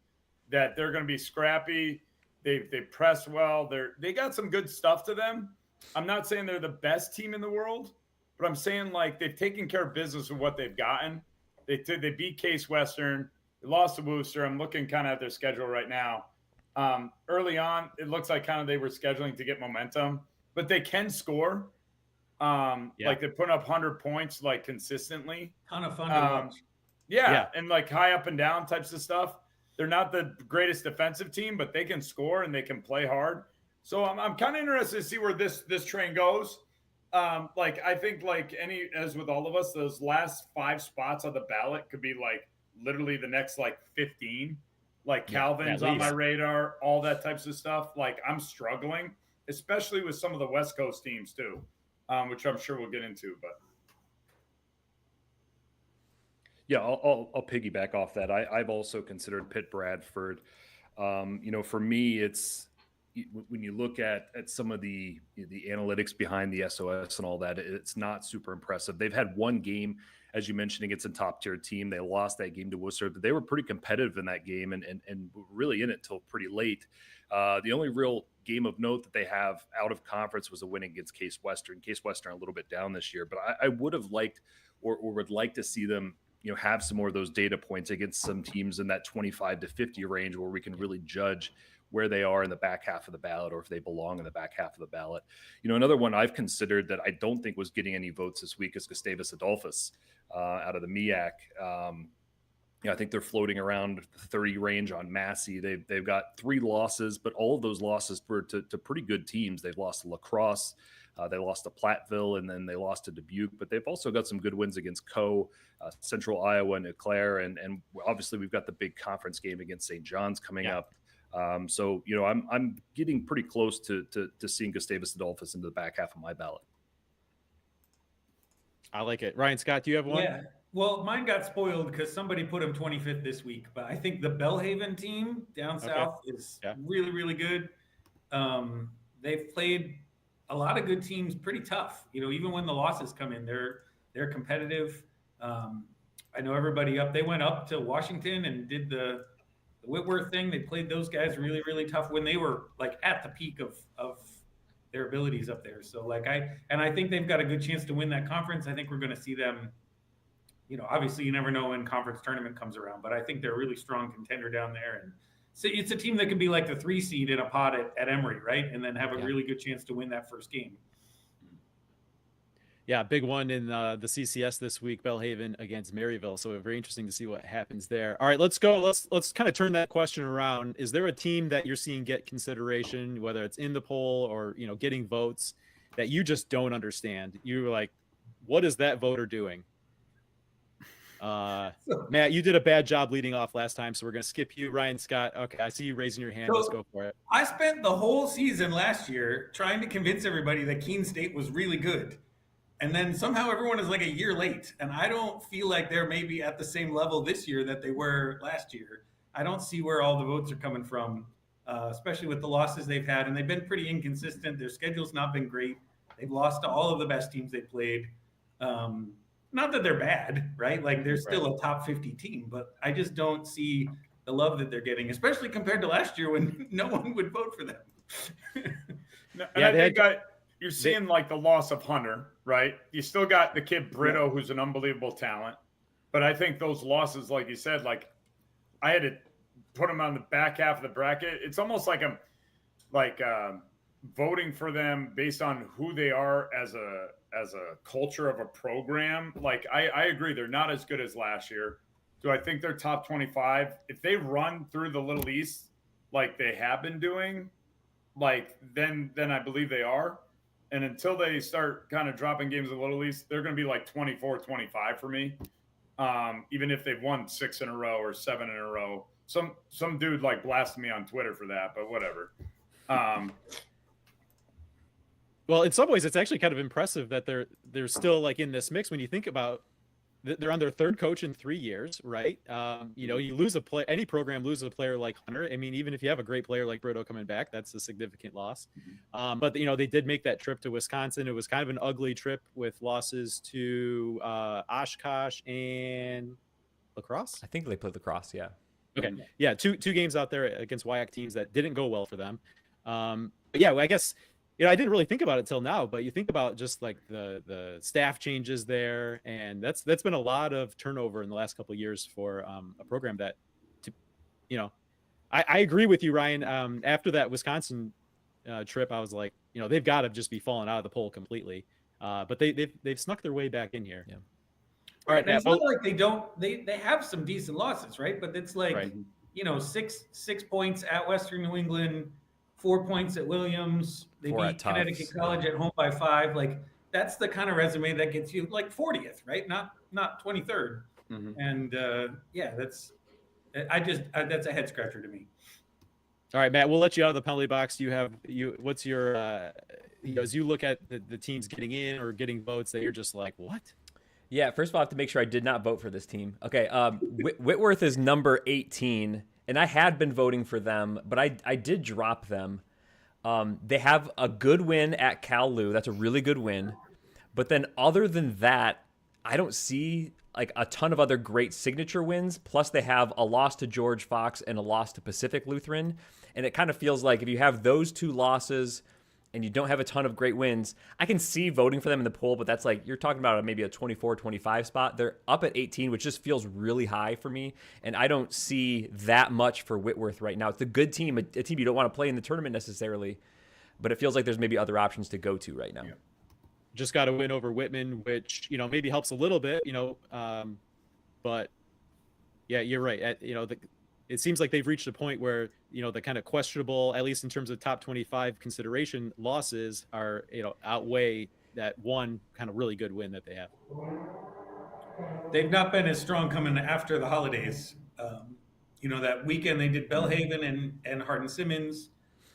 that they're going to be scrappy. They press well. They got some good stuff to them. I'm not saying they're the best team in the world, but I'm saying like they've taken care of business with what they've gotten. They beat Case Western. They lost to Worcester. I'm looking kind of at their schedule right now. Early on, it looks like kind of they were scheduling to get momentum, but they can score. Like they're putting up 100 points like consistently. Ton of fun to watch. Yeah, and like high up and down types of stuff. They're not the greatest defensive team, but they can score and they can play hard. So I'm kind of interested to see where this train goes. Like I think like as with all of us, those last 5 spots on the ballot could be like literally the next like 15. Like Calvin's on my radar, all that types of stuff. Like I'm struggling, especially with some of the West Coast teams too, which I'm sure we'll get into. But yeah, I'll piggyback off that. I've also considered Pitt Bradford. For me, it's when you look at some of the analytics behind the SOS and all that, it's not super impressive. They've had one game, as you mentioned, against a top tier team. They lost that game to Worcester, but they were pretty competitive in that game and really in it till pretty late. The only real game of note that they have out of conference was a win against Case Western. Case Western a little bit down this year, but I would have liked or would like to see them have some more of those data points against some teams in that 25 to 50 range where we can really judge where they are in the back half of the ballot or if they belong in the back half of the ballot. Another one I've considered that I don't think was getting any votes this week is Gustavus Adolphus out of the MEAC. I think they're floating around the 30 range on Massey. They've got 3 losses, but all of those losses were to pretty good teams. They've lost to La Crosse, they lost to Platteville, and then they lost to Dubuque. But they've also got some good wins against Central Iowa, and Eau Claire, and obviously we've got the big conference game against St. John's coming up. So I'm getting pretty close to seeing Gustavus Adolphus into the back half of my ballot. I like it. Ryan Scott, do you have one? Yeah. Well, mine got spoiled because somebody put him 25th this week, but I think the Belhaven team down south is really, really good. They've played a lot of good teams pretty tough. Even when the losses come in, they're competitive. I know everybody up. They went up to Washington and did the Whitworth thing. They played those guys really, really tough when they were like at the peak of their abilities up there. So I think they've got a good chance to win that conference. I think we're going to see them. Obviously you never know when conference tournament comes around, but I think they're a really strong contender down there. And so it's a team that can be like the 3 seed in a pot at Emory, right? And then have a really good chance to win that first game. Yeah, big one in the CCS this week, Belhaven against Maryville. So very interesting to see what happens there. All right, let's go. Let's kind of turn that question around. Is there a team that you're seeing get consideration, whether it's in the poll or getting votes, that you just don't understand? You're like, what is that voter doing? Matt, you did a bad job leading off last time, so we're going to skip you. Ryan Scott, okay, I see you raising your hand. Let's go for it. I spent the whole season last year trying to convince everybody that Keene State was really good. And then somehow everyone is like a year late. And I don't feel like they're maybe at the same level this year that they were last year. I don't see where all the votes are coming from, especially with the losses they've had. And they've been pretty inconsistent. Their schedule's not been great. They've lost to all of the best teams they played. Not that they're bad, right? Like they're still a top 50 team, but I just don't see the love that they're getting, especially compared to last year when no one would vote for them. I think you're seeing like the loss of Hunter, right? You still got the kid Brito, who's an unbelievable talent. But I think those losses, like you said, like I had to put them on the back half of the bracket. It's almost like I'm voting for them based on who they are as a culture of a program. Like I agree, they're not as good as last year. Do I think they're top 25? If they run through the Little East like they have been doing, like then I believe they are. And until they start kind of dropping games in the Little East, they're going to be like 24-25 for me. Even if they've won 6 in a row or 7 in a row. Some dude like blasted me on Twitter for that, but whatever. Well, in some ways, it's actually kind of impressive that they're still like in this mix when you think about they're on their 3rd coach in 3 years, right? You lose any program loses a player like Hunter. I mean, even if you have a great player like Brito coming back, that's a significant loss. But they did make that trip to Wisconsin. It was kind of an ugly trip with losses to Oshkosh and La Crosse. I think they played La Crosse, yeah. Okay, yeah, two games out there against WIAC teams that didn't go well for them. But yeah, I guess. I didn't really think about it till now, but you think about just like the staff changes there, and that's been a lot of turnover in the last couple of years for a program that, I agree with you, Ryan. After that Wisconsin trip, I was like, they've got to just be falling out of the poll completely. But they've snuck their way back in here. Yeah. All right, it's not like they don't. They have some decent losses, right? But it's like, Right. 6 points at Western New England, 4 points at Williams. They 4 at beat Connecticut Tufts, College at home by 5. Like, that's the kind of resume that gets you like 40th, right? Not 23rd. Mhm. And that's a head scratcher to me. All right, Matt, we'll let you out of the penalty box. What's your as you look at the teams getting in or getting votes that you're just like, what? Yeah, first of all, I have to make sure I did not vote for this team. Okay, Whitworth is number 18, and I had been voting for them, but I did drop them. They have a good win at Cal Lu. That's a really good win. But then other than that, I don't see like a ton of other great signature wins. Plus, they have a loss to George Fox and a loss to Pacific Lutheran. And it kind of feels like if you have those 2 losses and you don't have a ton of great wins, I can see voting for them in the poll, but that's like, you're talking about maybe a 24, 25 spot. They're up at 18, which just feels really high for me. And I don't see that much for Whitworth right now. It's a good team, a team you don't want to play in the tournament necessarily, but it feels like there's maybe other options to go to right now. Yeah. Just got a win over Whitman, which, maybe helps a little bit, but yeah, you're right. It seems like they've reached a point where, the kind of questionable, at least in terms of top 25 consideration, losses are, outweigh that one kind of really good win that they have. They've not been as strong coming after the holidays. That weekend they did Belhaven and Hardin Simmons,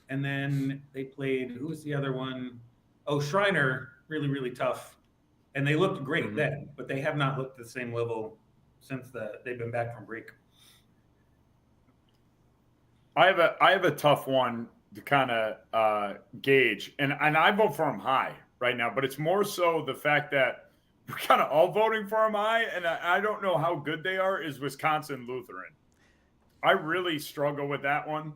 and then they played, who was the other one? Oh, Shriner, really, really tough. And they looked great then, but they have not looked at the same level since they've been back from break. I have a tough one to kind of gauge, and I vote for them high right now, but it's more so the fact that we're kind of all voting for them high, and I don't know how good they are, is Wisconsin Lutheran. I really struggle with that one,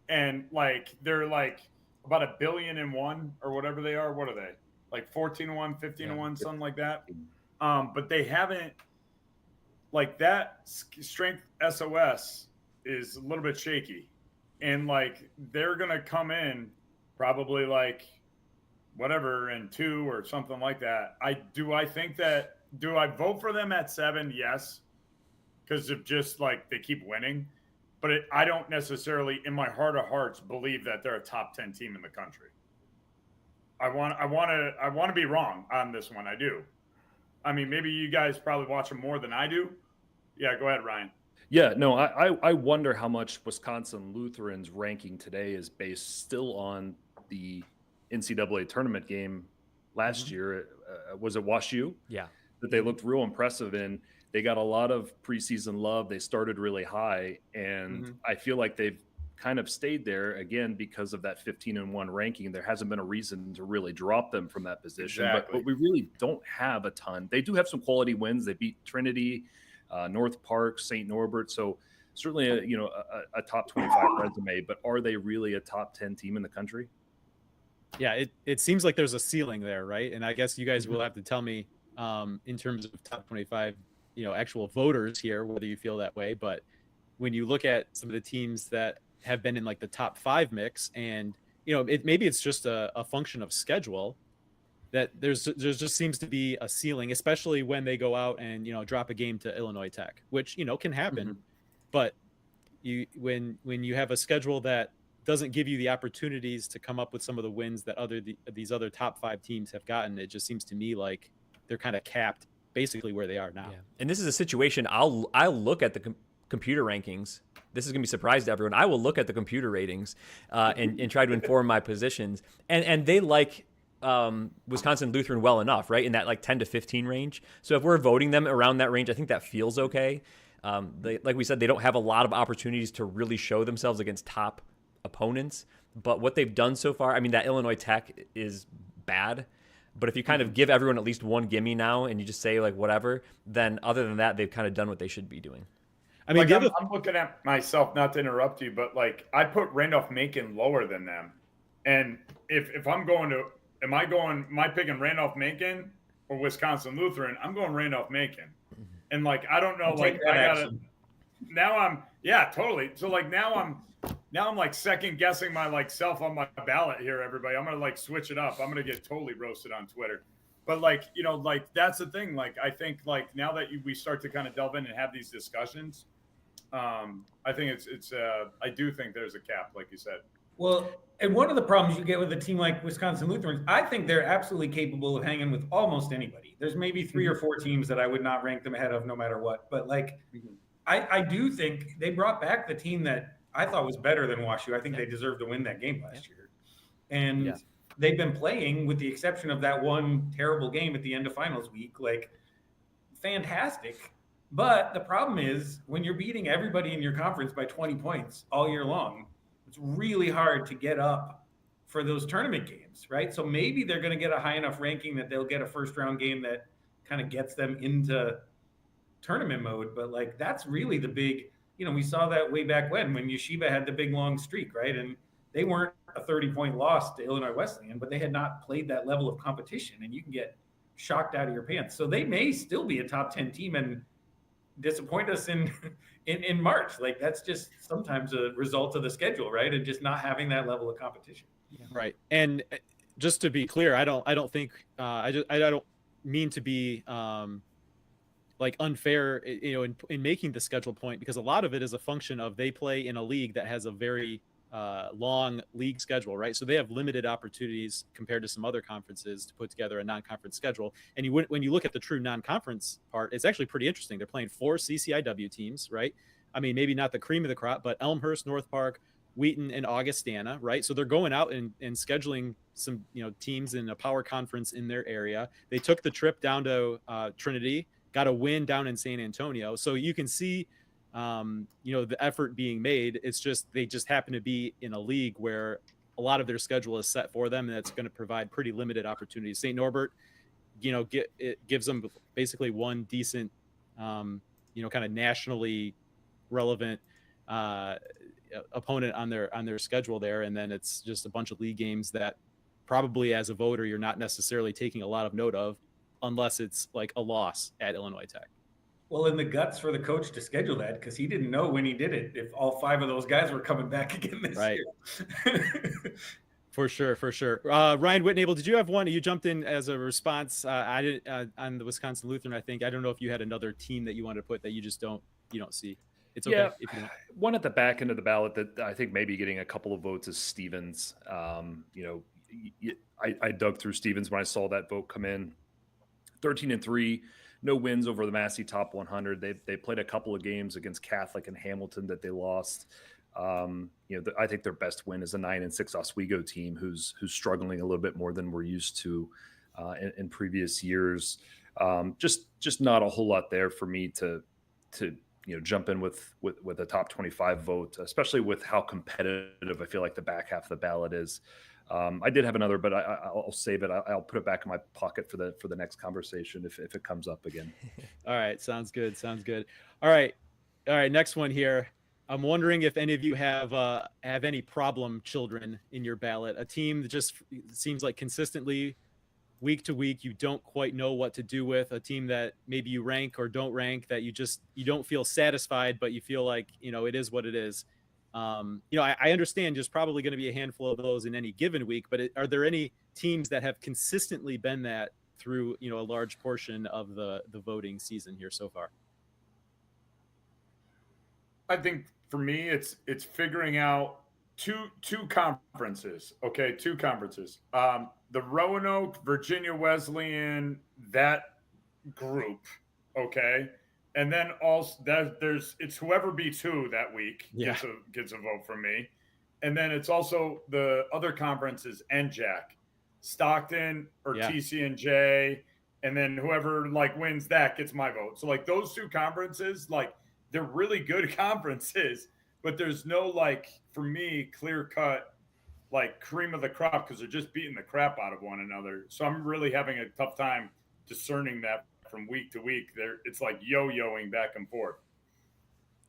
and like they're like about $1 billion and one or whatever they are. What are they? Like 14-1, 15-1, something like that. But they haven't, like, that strength SOS is a little bit shaky. And like they're gonna come in probably like whatever in 2 or something like that. Do I vote for them at 7? Yes, because of just like they keep winning. But I don't necessarily, in my heart of hearts, believe that they're a top 10 team in the country. I want to be wrong on this one. I do. I mean, maybe you guys probably watch them more than I do. Yeah, go ahead, Ryan. Yeah, no, I wonder how much Wisconsin Lutheran's ranking today is based still on the NCAA tournament game last year. Was it WashU? Yeah. That they looked real impressive in. They got a lot of preseason love. They started really high, and I feel like they've kind of stayed there again because of that 15-1 ranking. There hasn't been a reason to really drop them from that position, but we really don't have a ton. They do have some quality wins. They beat Trinity, North Park, St. Norbert. So certainly a top 25 resume, but are they really a top 10 team in the country? Yeah, it seems like there's a ceiling there, right? And I guess you guys will have to tell me in terms of top 25, actual voters here, whether you feel that way. But when you look at some of the teams that have been in like the top 5 mix, and maybe it's just a function of schedule, that there's just seems to be a ceiling, especially when they go out and drop a game to Illinois Tech, which can happen. But when you have a schedule that doesn't give you the opportunities to come up with some of the wins that these other top 5 teams have gotten, it just seems to me like they're kind of capped basically where they are now. Yeah. And this is a situation I'll look at the computer rankings. This is going to be a surprise to everyone. I will look at the computer ratings and try to inform my positions. And they like Wisconsin Lutheran well enough, right? In that like 10 to 15 range. So if we're voting them around that range, I think that feels okay. Like we said, they don't have a lot of opportunities to really show themselves against top opponents. But what they've done so far, I mean, that Illinois Tech is bad. But if you kind of give everyone at least one gimme now and you just say like whatever, then other than that, they've kind of done what they should be doing. I mean, like I'm looking at myself, not to interrupt you, but like I put Randolph-Macon lower than them. And if I'm going to, am I picking Randolph-Macon or Wisconsin Lutheran? I'm going Randolph-Macon. And like, I don't know, like totally. So like now I'm like second guessing my like self on my ballot here, everybody. I'm going to like switch it up. I'm going to get totally roasted on Twitter. But like, like that's the thing. Like, I think like now that we start to kind of delve in and have these discussions, I think I do think there's a cap, like you said. Well, and one of the problems you get with a team like Wisconsin Lutherans, I think they're absolutely capable of hanging with almost anybody. There's maybe 3 or 4 teams that I would not rank them ahead of no matter what. But like, I do think they brought back the team that I thought was better than WashU. I think they deserved to win that game last year. And they've been playing, with the exception of that one terrible game at the end of finals week, like fantastic. But the problem is when you're beating everybody in your conference by 20 points all year long, it's really hard to get up for those tournament games, right? So maybe they're going to get a high enough ranking that they'll get a first round game that kind of gets them into tournament mode. But like, that's really the big, we saw that way back when Yeshiva had the big long streak, right? And they weren't a 30-point loss to Illinois Wesleyan, but they had not played that level of competition, and you can get shocked out of your pants. So they may still be a top 10 team and disappoint us in March. Like, that's just sometimes a result of the schedule, right? And just not having that level of competition. Right. And just to be clear, I don't think I don't mean to be like unfair, in making the schedule point, because a lot of it is a function of they play in a league that has a very long league schedule, right? So they have limited opportunities compared to some other conferences to put together a non-conference schedule. And when you look at the true non-conference part, it's actually pretty interesting. They're playing 4 CCIW teams, right? I mean, maybe not the cream of the crop, but Elmhurst, North Park, Wheaton, and Augustana, right? So they're going out and scheduling some, teams in a power conference in their area. They took the trip down to Trinity, got a win down in San Antonio. So you can see, the effort being made. It's just they just happen to be in a league where a lot of their schedule is set for them, and that's going to provide pretty limited opportunities. St. Norbert, it gives them basically one decent, kind of nationally relevant opponent on their schedule there, and then it's just a bunch of league games that probably as a voter you're not necessarily taking a lot of note of, unless it's like a loss at Illinois Tech. Well, in the guts for the coach to schedule that, because he didn't know when he did it if all 5 of those guys were coming back again this year. For sure. Ryan Whitnable, did you have one? You jumped in as a response. I did on the Wisconsin Lutheran. I don't know if you had another team that you wanted to put that you don't see. It's okay. If you don't. One at the back end of the ballot that I think maybe getting a couple of votes is Stevens. I dug through Stevens when I saw that vote come in. 13-3. No wins over the Massey Top 100. They played a couple of games against Catholic and Hamilton that they lost. I think their best win is a 9-6 Oswego team who's struggling a little bit more than we're used to in previous years. Just not a whole lot there for me to jump in with a top 25 vote, especially with how competitive I feel like the back half of the ballot is. I did have another, but I'll save it. I'll put it back in my pocket for the next conversation if it comes up again. All right. Sounds good. All right. Next one here. I'm wondering if any of you have any problem children in your ballot, a team that just seems like consistently week to week, you don't quite know what to do with, a team that maybe you rank or don't rank, that you don't feel satisfied, but you feel like, it is what it is. I understand there's probably going to be a handful of those in any given week, but are there any teams that have consistently been that through, a large portion of the voting season here so far? I think for me, it's figuring out two conferences. Okay. 2 conferences. The Roanoke, Virginia Wesleyan, that group. Okay. And then also it's whoever beats who that week gets a vote from me. And then it's also the other conferences, NJAC, Stockton or TC&J. And then whoever wins that gets my vote. So those 2 conferences, they're really good conferences, but there's no for me, clear cut, cream of the crop, because they're just beating the crap out of one another. So I'm really having a tough time discerning that from week to week. It's like yo-yoing back and forth.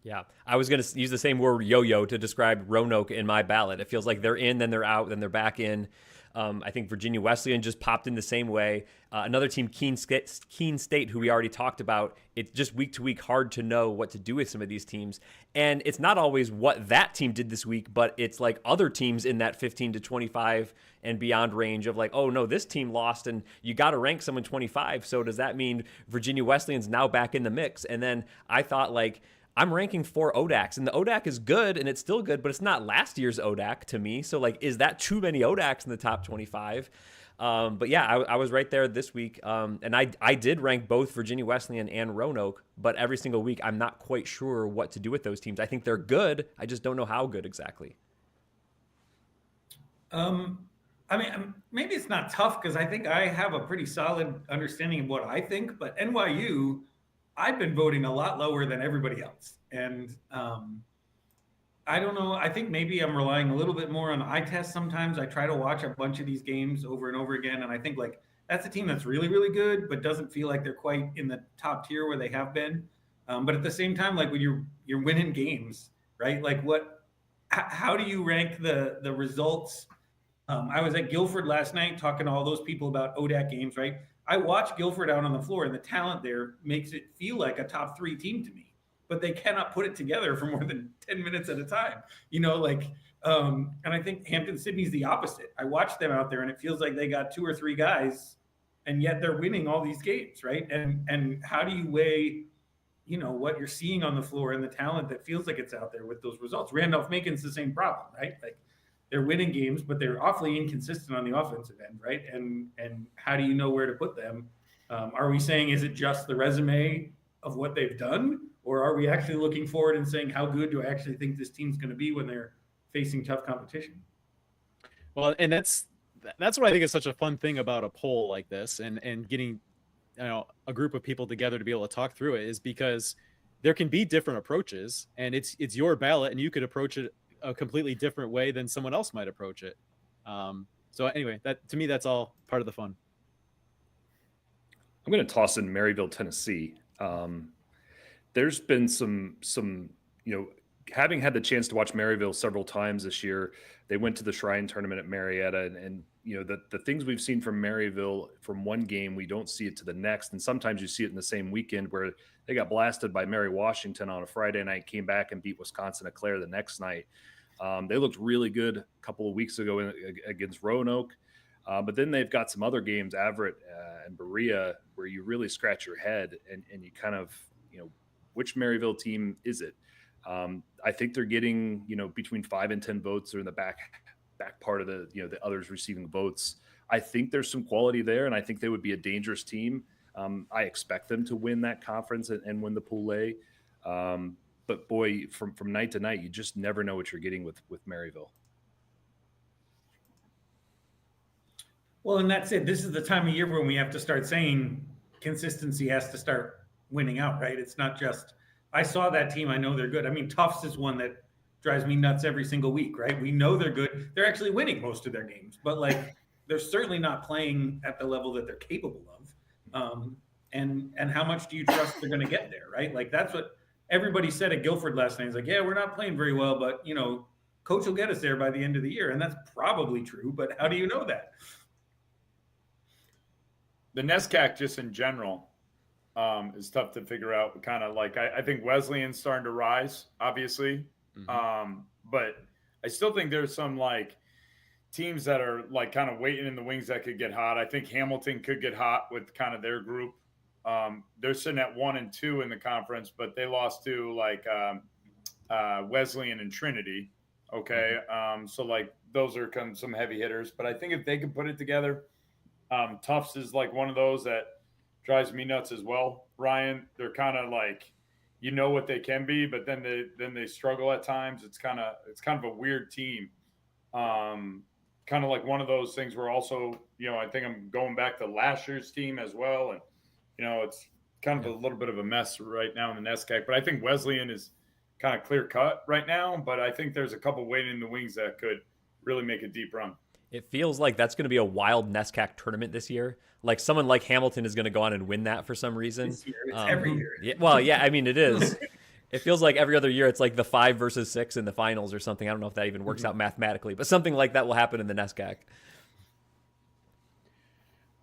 Yeah, I was going to use the same word yo-yo to describe Roanoke in my ballot. It feels like they're in, then they're out, then they're back in. I think Virginia Wesleyan just popped in the same way. Another team, Keene State, who we already talked about. It's just week to week hard to know what to do with some of these teams. And it's not always what that team did this week, but it's like other teams in that 15 to 25 and beyond range of like, oh no, this team lost and you got to rank someone 25. So does that mean Virginia Wesleyan's now back in the mix? And then I thought like, I'm ranking 4 ODACs, and the ODAC is good, and it's still good, but it's not last year's ODAC to me. So, like, is that too many ODACs in the top 25? But yeah, I was right there this week, and I did rank both Virginia Wesleyan and Roanoke, but every single week I'm not quite sure what to do with those teams. I think they're good. I just don't know how good exactly. I mean, maybe it's not tough because I think I have a pretty solid understanding of what I think, but NYU, I've been voting a lot lower than everybody else. And I don't know. I think maybe I'm relying a little bit more on eye test sometimes. I try to watch a bunch of these games over and over again. And I think like that's a team that's really, really good, but doesn't feel like they're quite in the top tier where they have been. But at the same time, like when you're winning games, right? Like how do you rank the results? I was at Guilford last night talking to all those people about ODAC games, right? I watched Guilford out on the floor, and the talent there makes it feel like a top 3 team to me. But they cannot put it together for more than 10 minutes at a time. And I think Hampton-Sydney's the opposite. I watched them out there, and it feels like they got 2 or 3 guys, and yet they're winning all these games, right? And how do you weigh, what you're seeing on the floor and the talent that feels like it's out there with those results? Randolph-Macon's the same problem, right? Like, they're winning games, but they're awfully inconsistent on the offensive end, right? And how do you know where to put them? Are we saying, is it just the resume of what they've done? Or are we actually looking forward and saying, how good do I actually think this team's going to be when they're facing tough competition? Well, and that's what I think is such a fun thing about a poll like this and getting a group of people together to be able to talk through it, is because there can be different approaches, and it's your ballot, and you could approach it a completely different way than someone else might approach it. So anyway, that to me, that's all part of the fun. I'm going to toss in Maryville, Tennessee. There's been some, having had the chance to watch Maryville several times this year, they went to the Shrine Tournament at Marietta, and the things we've seen from Maryville from one game, we don't see it to the next. And sometimes you see it in the same weekend where they got blasted by Mary Washington on a Friday night, came back and beat Wisconsin at Clare the next night. They looked really good a couple of weeks ago against Roanoke. But then they've got some other games, Everett and Berea, where you really scratch your head and you kind of, which Maryville team is it? I think they're getting, between 5 and 10 votes. They're in the back part of the others receiving votes. I think there's some quality there, and I think they would be a dangerous team. I expect them to win that conference and win the Pool A. But boy, from night to night, you just never know what you're getting with Maryville. Well, and that's it. This is the time of year when we have to start saying consistency has to start winning out, right? It's not just, I saw that team, I know they're good. I mean, Tufts is one that drives me nuts every single week, right? We know they're good. They're actually winning most of their games, but like they're certainly not playing at the level that they're capable of. And how much do you trust they're going to get there, right? Like that's what everybody said at Guilford last night. It's like, yeah, we're not playing very well, but coach will get us there by the end of the year. And that's probably true, but how do you know that? The NESCAC just in general is tough to figure out. Kind of like I think Wesleyan's starting to rise, obviously. Mm-hmm. But I still think there's some like teams that are like kind of waiting in the wings that could get hot. I think Hamilton could get hot with kind of their group. They're sitting at 1 and 2 in the conference, but they lost to like Wesleyan and Trinity. Okay. Mm-hmm. So like those are some heavy hitters, but I think if they can put it together, Tufts is like one of those that drives me nuts as well. Ryan, they're kind of like, what they can be, but then they struggle at times. It's kind of a weird team. Kind of like one of those things where also, I think I'm going back to last year's team as well. And, it's kind of a little bit of a mess right now in the NESCAC, but I think Wesleyan is kind of clear cut right now, but I think there's a couple waiting in the wings that could really make a deep run. It feels like that's going to be a wild NESCAC tournament this year. Like someone like Hamilton is going to go on and win that for some reason. This year, it's every year. Yeah, well, yeah, I mean, it is. It feels like every other year it's like the 5 versus 6 in the finals or something. I don't know if that even works out mathematically, but something like that will happen in the NESCAC.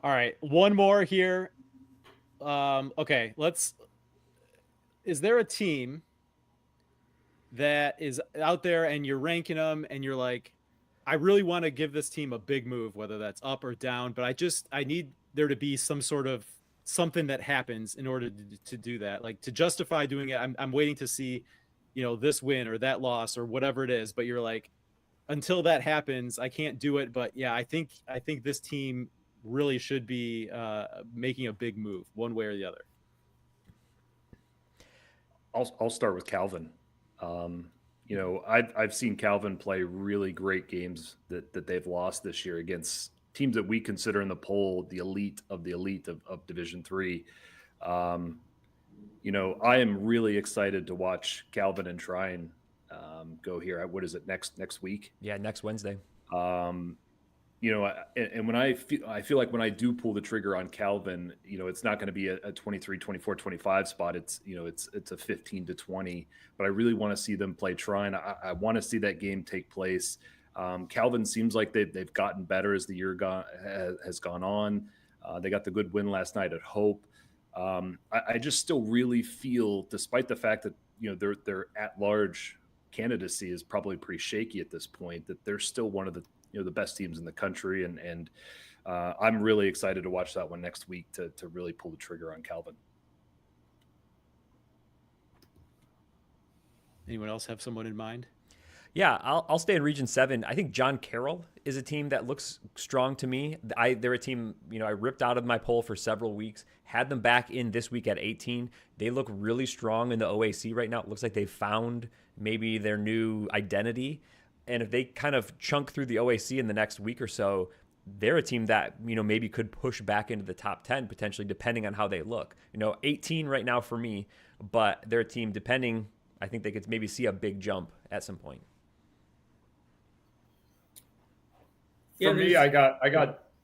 All right, one more here. Okay, is there a team that is out there and you're ranking them and you're like, I really want to give this team a big move, whether that's up or down, but I need there to be some sort of something that happens in order to do that, like to justify doing it. I'm waiting to see, this win or that loss or whatever it is, but you're like, until that happens, I can't do it. But yeah, I think this team really should be making a big move one way or the other. I'll start with Calvin. I've seen Calvin play really great games that they've lost this year against teams that we consider in the poll the elite of Division III. I am really excited to watch Calvin and Trine go here. What is it, next week? Yeah, next Wednesday. And when I feel like when I do pull the trigger on Calvin, it's not going to be a 23, 24, 25 spot. It's a 15 to 20, but I really want to see them play Trine. I want to see that game take place. Calvin seems like they've gotten better as the year has gone on. They got the good win last night at Hope. I just still really feel, despite the fact that, their at-large candidacy is probably pretty shaky at this point, that they're still one of the best teams in the country. And I'm really excited to watch that one next week to really pull the trigger on Calvin. Anyone else have someone in mind? Yeah, I'll stay in Region 7. I think John Carroll is a team that looks strong to me. They're a team, I ripped out of my poll for several weeks, had them back in this week at 18. They look really strong in the OAC right now. It looks like they've found maybe their new identity. And if they kind of chunk through the OAC in the next week or so, they're a team that, maybe could push back into the top 10 potentially, depending on how they look. 18 right now for me, but they're a team depending, I think they could maybe see a big jump at some point. For me, I got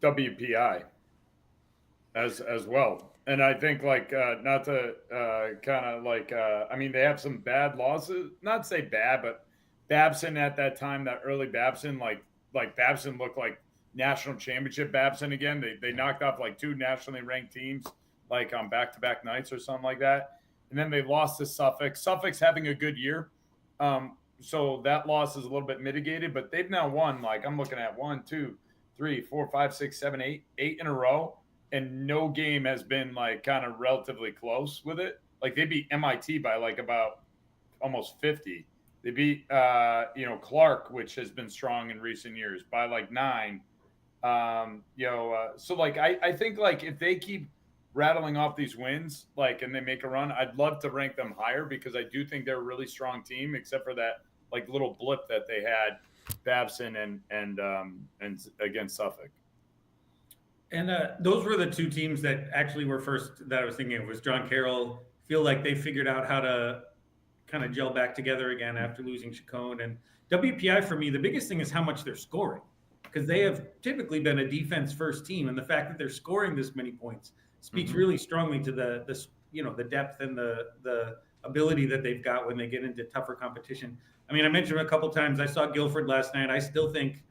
WPI as well. And I think not to they have some bad losses, not to say bad, but Babson at that time, that early Babson, like Babson looked like national championship Babson again. They knocked off like two nationally ranked teams like on back-to-back nights or something like that. And then they lost to Suffolk. Suffolk's having a good year. So that loss is a little bit mitigated, but they've now won, I'm looking at 1, 2, 3, 4, 5, 6, 7, 8 in a row. And no game has been kind of relatively close with it. They beat MIT by about almost 50. They beat, Clark, which has been strong in recent years, by 9. I think if they keep rattling off these wins, and they make a run, I'd love to rank them higher because I do think they're a really strong team, except for that little blip that they had, Babson and against Suffolk. And those were the two teams that actually were first that I was thinking of. Was John Carroll. Feel like they figured out how to kind of gel back together again after losing Chacon. And WPI, for me, the biggest thing is how much they're scoring, because they have typically been a defense first team, and the fact that they're scoring this many points speaks really strongly to the depth and the ability that they've got when they get into tougher competition. I mean, I mentioned a couple times, I saw Guilford last night. I still think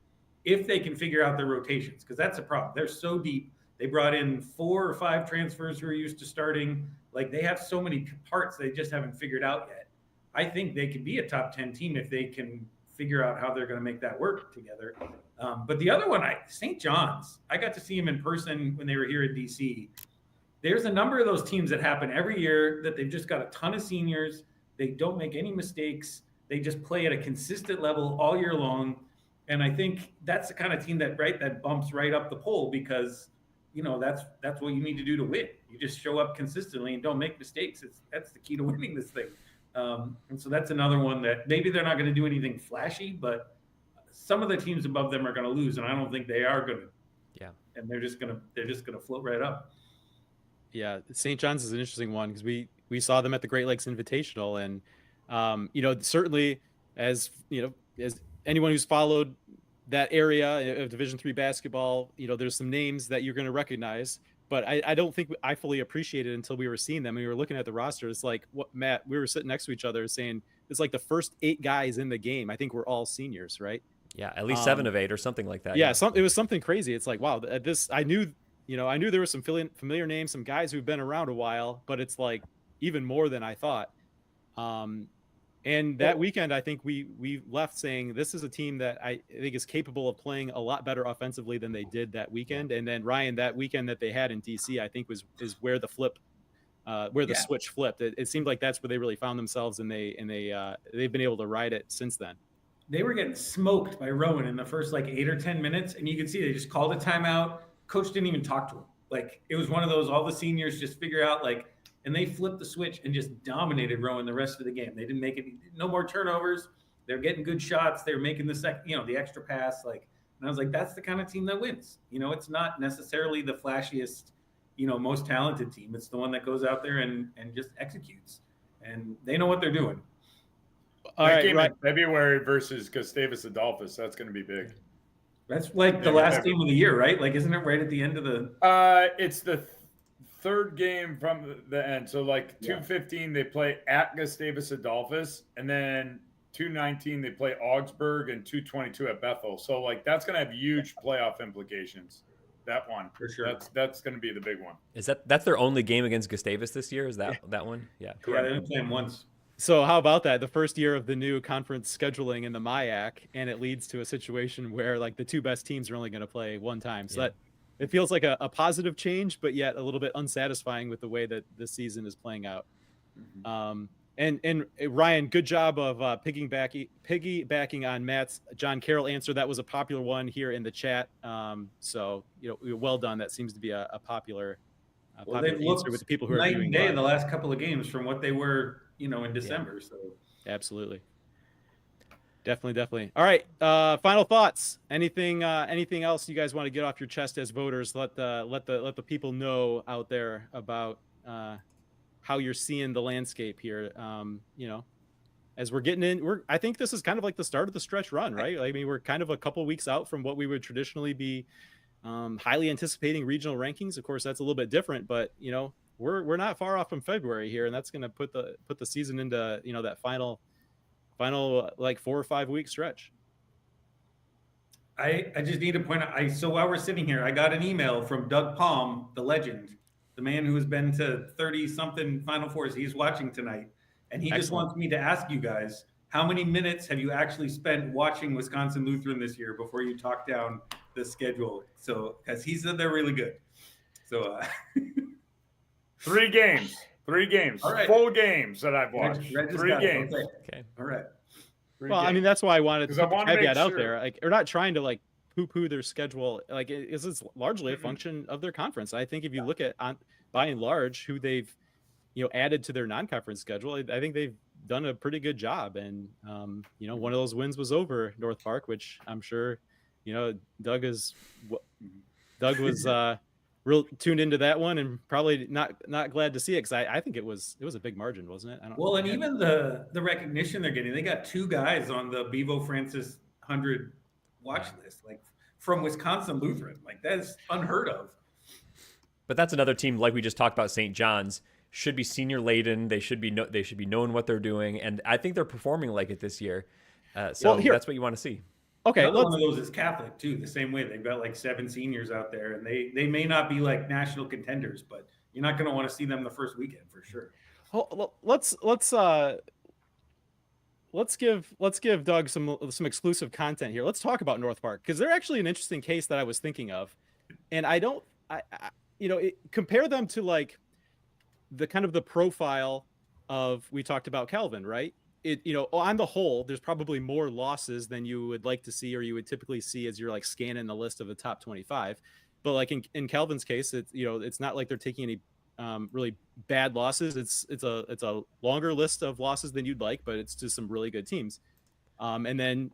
if they can figure out their rotations, because that's a problem. They're so deep. They brought in 4 or 5 transfers who are used to starting. They have so many parts they just haven't figured out yet. I think they could be a top 10 team if they can figure out how they're going to make that work together. But the other one, St. John's, I got to see him in person when they were here at DC. There's a number of those teams that happen every year that they've just got a ton of seniors. They don't make any mistakes. They just play at a consistent level all year long. And I think that's the kind of team that bumps right up the pole, because, that's what you need to do to win. You just show up consistently and don't make mistakes. That's the key to winning this thing. And so that's another one that maybe they're not going to do anything flashy, but some of the teams above them are going to lose, and I don't think they are going to. Yeah. And they're just going to float right up. Yeah, St. John's is an interesting one because we saw them at the Great Lakes Invitational, and certainly as anyone who's followed that area of Division III basketball, there's some names that you're going to recognize, but I don't think I fully appreciated it until we were seeing them. We were looking at the roster. It's like what Matt, we were sitting next to each other saying it's like the first 8 guys in the game, I think we're all seniors, right? Yeah, at least 7 of 8 or something like that. Yeah, it was something crazy. It's like, wow, I knew I knew there were some familiar names, some guys who've been around a while, but it's like even more than I thought. And that weekend, I think we left saying this is a team that I think is capable of playing a lot better offensively than they did that weekend. And then Ryan, that weekend that they had in DC, I think is where the switch flipped. It seemed like that's where they really found themselves, and they've been able to ride it since then. They were getting smoked by Rowan in the first like 8 or 10 minutes, and you could see they just called a timeout. Coach didn't even talk to him. Like it was one of those all the seniors just figure out like. And they flipped the switch and just dominated Rowan the rest of the game. They didn't make no more turnovers. They're getting good shots. They're making the extra pass. Like, and I was like, that's the kind of team that wins. It's not necessarily the flashiest, most talented team. It's the one that goes out there and just executes. And they know what they're doing. That game in February versus Gustavus Adolphus, that's going to be big. That's like the last game of the year, right? Like, isn't it right at the end of the? It's the third game from the end. So like 2:15 they play at Gustavus Adolphus, and then 2:19 they play Augsburg, and 2:22 at Bethel. So like that's going to have huge playoff implications. That one for sure. That's going to be the big one. That's their only game against Gustavus this year? Is that one? Yeah. Yeah, they didn't play him once. So how about that? The first year of the new conference scheduling in the MIAC, and it leads to a situation where like the two best teams are only going to play one time. So that it feels like a positive change, but yet a little bit unsatisfying with the way that this season is playing out. Mm-hmm. And Ryan, good job of piggybacking on Matt's John Carroll answer. That was a popular one here in the chat. So well done. That seems to be a popular answer with the people who are viewing. Night and day in the last couple of games from what they were, in December. Yeah. So absolutely. Definitely. All right. Final thoughts. Anything else you guys want to get off your chest as voters? Let the people know out there about how you're seeing the landscape here. As we're getting in, I think this is kind of like the start of the stretch run, right? I mean, we're kind of a couple weeks out from what we would traditionally be highly anticipating regional rankings. Of course, that's a little bit different, but we're not far off from February here, and that's going to put the season into that final like 4 or 5 week stretch. I just need to point out, so while we're sitting here, I got an email from Doug Palm, the legend, the man who has been to 30 something Final Fours. He's watching tonight, and he just wants me to ask you guys, how many minutes have you actually spent watching Wisconsin Lutheran this year before you talk down the schedule? So, because he said they're really good. So 3 games. 3 games, right. Full games that I've watched. 3 games. Okay. All right. Well, I mean, that's why I wanted to put the caveat out there. Like, we're not trying to like poo-poo their schedule. Like, it's largely a function of their conference. I think if you look at by and large who they've added to their non-conference schedule, I think they've done a pretty good job. And one of those wins was over North Park, which I'm sure Doug was real tuned into that one, and probably not glad to see it, because I think it was a big margin, wasn't it? And even the recognition they're getting, they got 2 guys on the Bevo Francis 100 watch list, like from Wisconsin Lutheran. Like, that's unheard of. But that's another team, like we just talked about, St. John's, should be senior laden. They should be knowing what they're doing, and I think they're performing like it this year. That's what you want to see. Okay, one of those is Catholic too. The same way, they've got like 7 seniors out there, and they may not be like national contenders, but you're not going to want to see them the first weekend for sure. Well, let's give Doug some exclusive content here. Let's talk about North Park, because they're actually an interesting case that I was thinking of, and compare them to like the kind of the profile of, we talked about Calvin, right? On the whole, there's probably more losses than you would like to see, or you would typically see as you're like scanning the list of the top 25. But like in Calvin's case, it's not like they're taking any really bad losses. It's a longer list of losses than you'd like, but it's to some really good teams. And then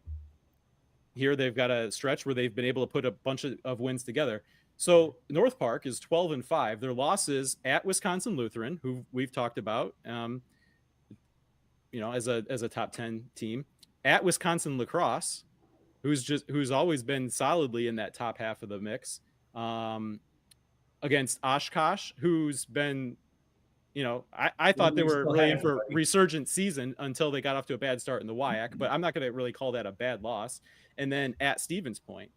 here they've got a stretch where they've been able to put a bunch of wins together. So North Park is 12-5. Their losses at Wisconsin Lutheran, who we've talked about, as a top 10 team, at Wisconsin Lacrosse, who's always been solidly in that top half of the mix, against Oshkosh, who's been, I thought they were really in for a resurgent season until they got off to a bad start in the WIAC, but I'm not going to really call that a bad loss. And then at Stevens Point,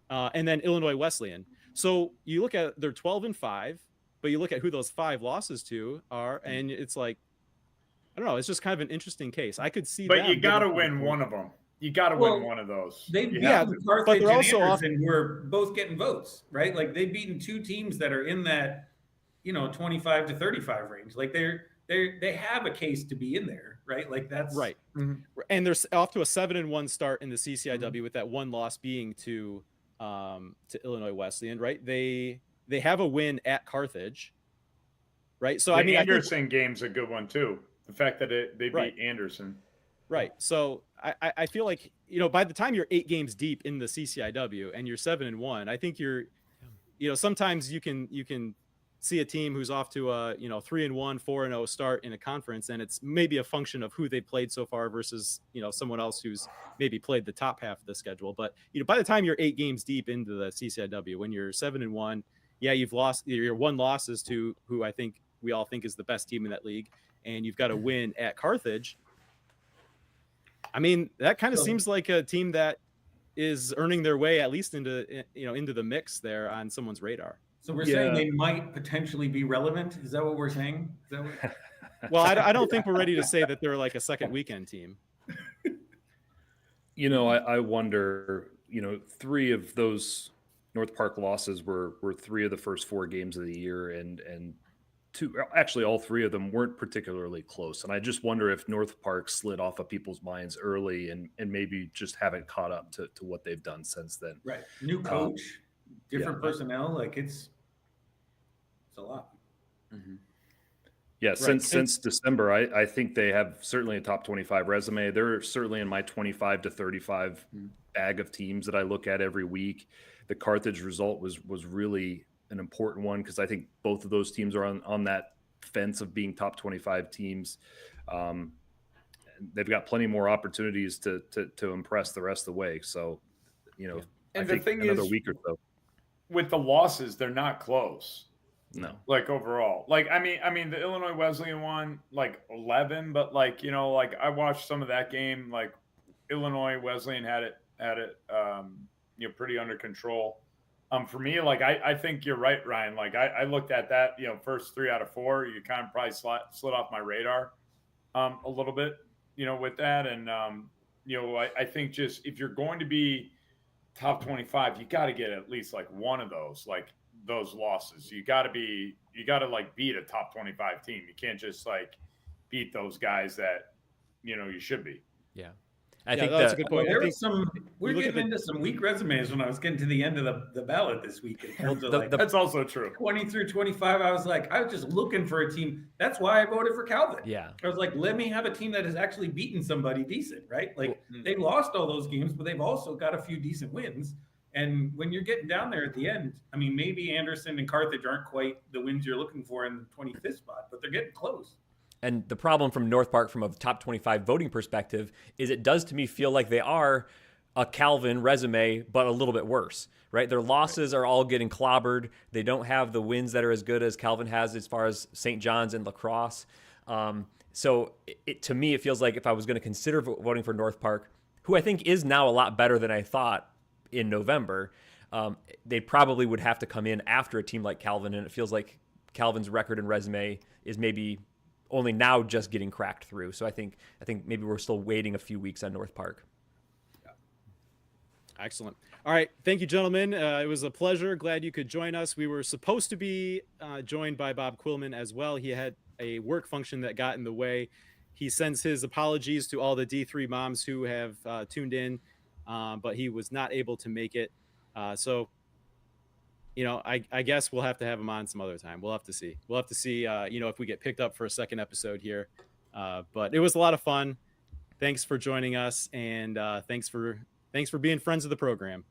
and then Illinois Wesleyan. So you look at they're 12-5, but you look at who those 5 losses to are, and it's like, I don't know. It's just kind of an interesting case. I could see, But them you got to getting win one of them. You got to win one of those. They've You beaten have to. Carthage but they're and also Anderson, who are both getting votes, right? Like they've beaten 2 teams that are in that, 25 to 35 range. Like they have a case to be in there, right? Like that's right. Mhm. And they're off to a 7-1 start in the CCIW with that one loss being to Illinois Wesleyan, right? They have a win at Carthage, right? So The I mean, Anderson game's a good one too. The fact that they Right. beat Anderson. Right. So I feel like, by the time you're 8 games deep in the CCIW and you're 7-1, I think you're, sometimes you can see a team who's off to a 3-1, 4-0 start in a conference, and it's maybe a function of who they played so far versus someone else who's maybe played the top half of the schedule. But by the time you're 8 games deep into the CCIW, when you're 7-1, yeah, you've lost your 1 losses to who I think we all think is the best team in that league, and you've got a win at Carthage. I mean, that kind of seems like a team that is earning their way at least into the mix there on someone's radar. So we're saying they might potentially be relevant. Is that what we're saying? Is that what... Well, I don't think we're ready to say that they're like a second weekend team. I wonder, 3 of those North Park losses were 3 of the first 4 games of the year, and 2, actually all 3 of them weren't particularly close. And I just wonder if North Park slid off of people's minds early and maybe just haven't caught up to what they've done since then. Right. New coach, different personnel. Like it's a lot. Mm-hmm. Yeah. Right. Since December, I think they have certainly a top 25 resume. They're certainly in my 25 to 35 bag of teams that I look at every week. The Carthage result was really an important one because I think both of those teams are on that fence of being top 25 teams. They've got plenty more opportunities to impress the rest of the way. So, and I think the thing another week or so. With the losses, they're not close. No. Like overall. Like I mean the Illinois Wesleyan one, like 11, but like, I watched some of that game, like Illinois Wesleyan had it pretty under control. For me, like I think you're right, Ryan. Like I looked at that, first 3 out of 4, you kind of probably slid off my radar a little bit, with that. And I think just if you're going to be top 25, you got to get at least like one of those, like those losses. You got to like beat a top 25 team. You can't just like beat those guys that you should be. Yeah. I think that's a good point. We're getting into some weak resumes when I was getting to the end of the ballot this week. That's also true. 20 through 25, I was just looking for a team. That's why I voted for Calvin. Yeah. I was like, let me have a team that has actually beaten somebody decent, right? Like they lost all those games, but they've also got a few decent wins. And when you're getting down there at the end, I mean, maybe Anderson and Carthage aren't quite the wins you're looking for in the 25th spot, but they're getting close. And the problem from North Park from a top 25 voting perspective is it does to me feel like they are a Calvin resume, but a little bit worse, right? Their losses are all getting clobbered. They don't have the wins that are as good as Calvin has as far as St. John's and La Crosse. So to me, it feels like if I was going to consider voting for North Park, who I think is now a lot better than I thought in November, they probably would have to come in after a team like Calvin. And it feels like Calvin's record and resume is maybe only now just getting cracked through. So I think maybe we're still waiting a few weeks on North Park. Yeah. Excellent. All right. Thank you, gentlemen. It was a pleasure. Glad you could join us. We were supposed to be joined by Bob Quillman as well. He had a work function that got in the way. He sends his apologies to all the D3 moms who have tuned in, but he was not able to make it. So I guess we'll have to have him on some other time. We'll have to see. If we get picked up for a second episode here. But it was a lot of fun. Thanks for joining us, and thanks for being friends of the program.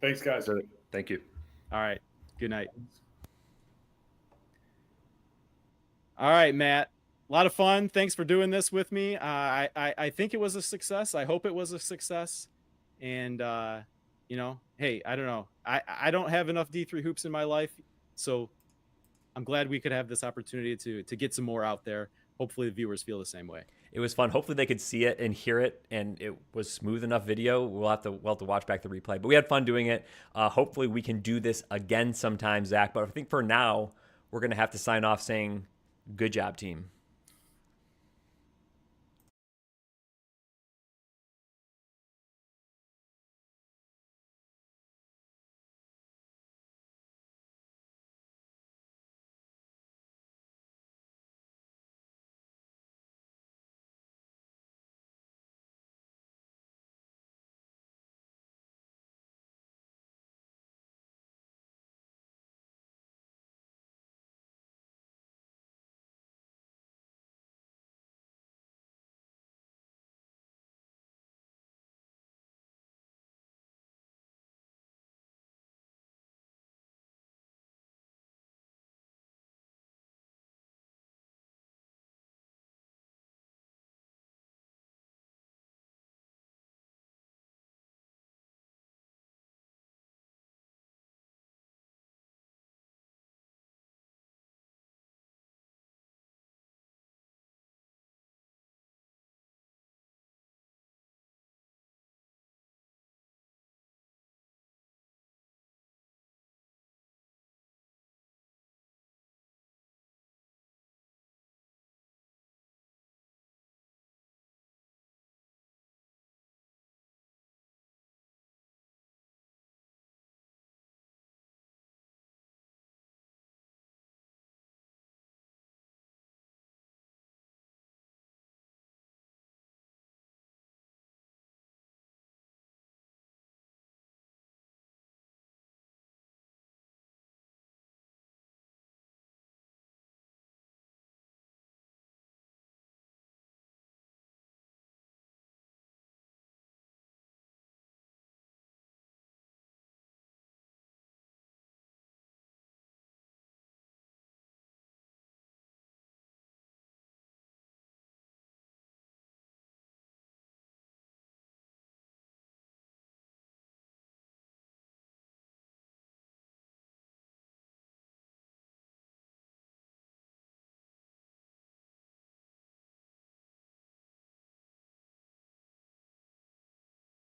Thanks, guys. Thank you. All right. Good night. All right, Matt. A lot of fun. Thanks for doing this with me. I think it was a success. I hope it was a success. And hey, I don't know. I don't have enough D3 hoops in my life, so I'm glad we could have this opportunity to get some more out there. Hopefully the viewers feel the same way. It was fun. Hopefully they could see it and hear it, and it was smooth enough video. We'll have to watch back the replay. But we had fun doing it. Hopefully we can do this again sometime, Zach. But I think for now, we're going to have to sign off saying, good job, team.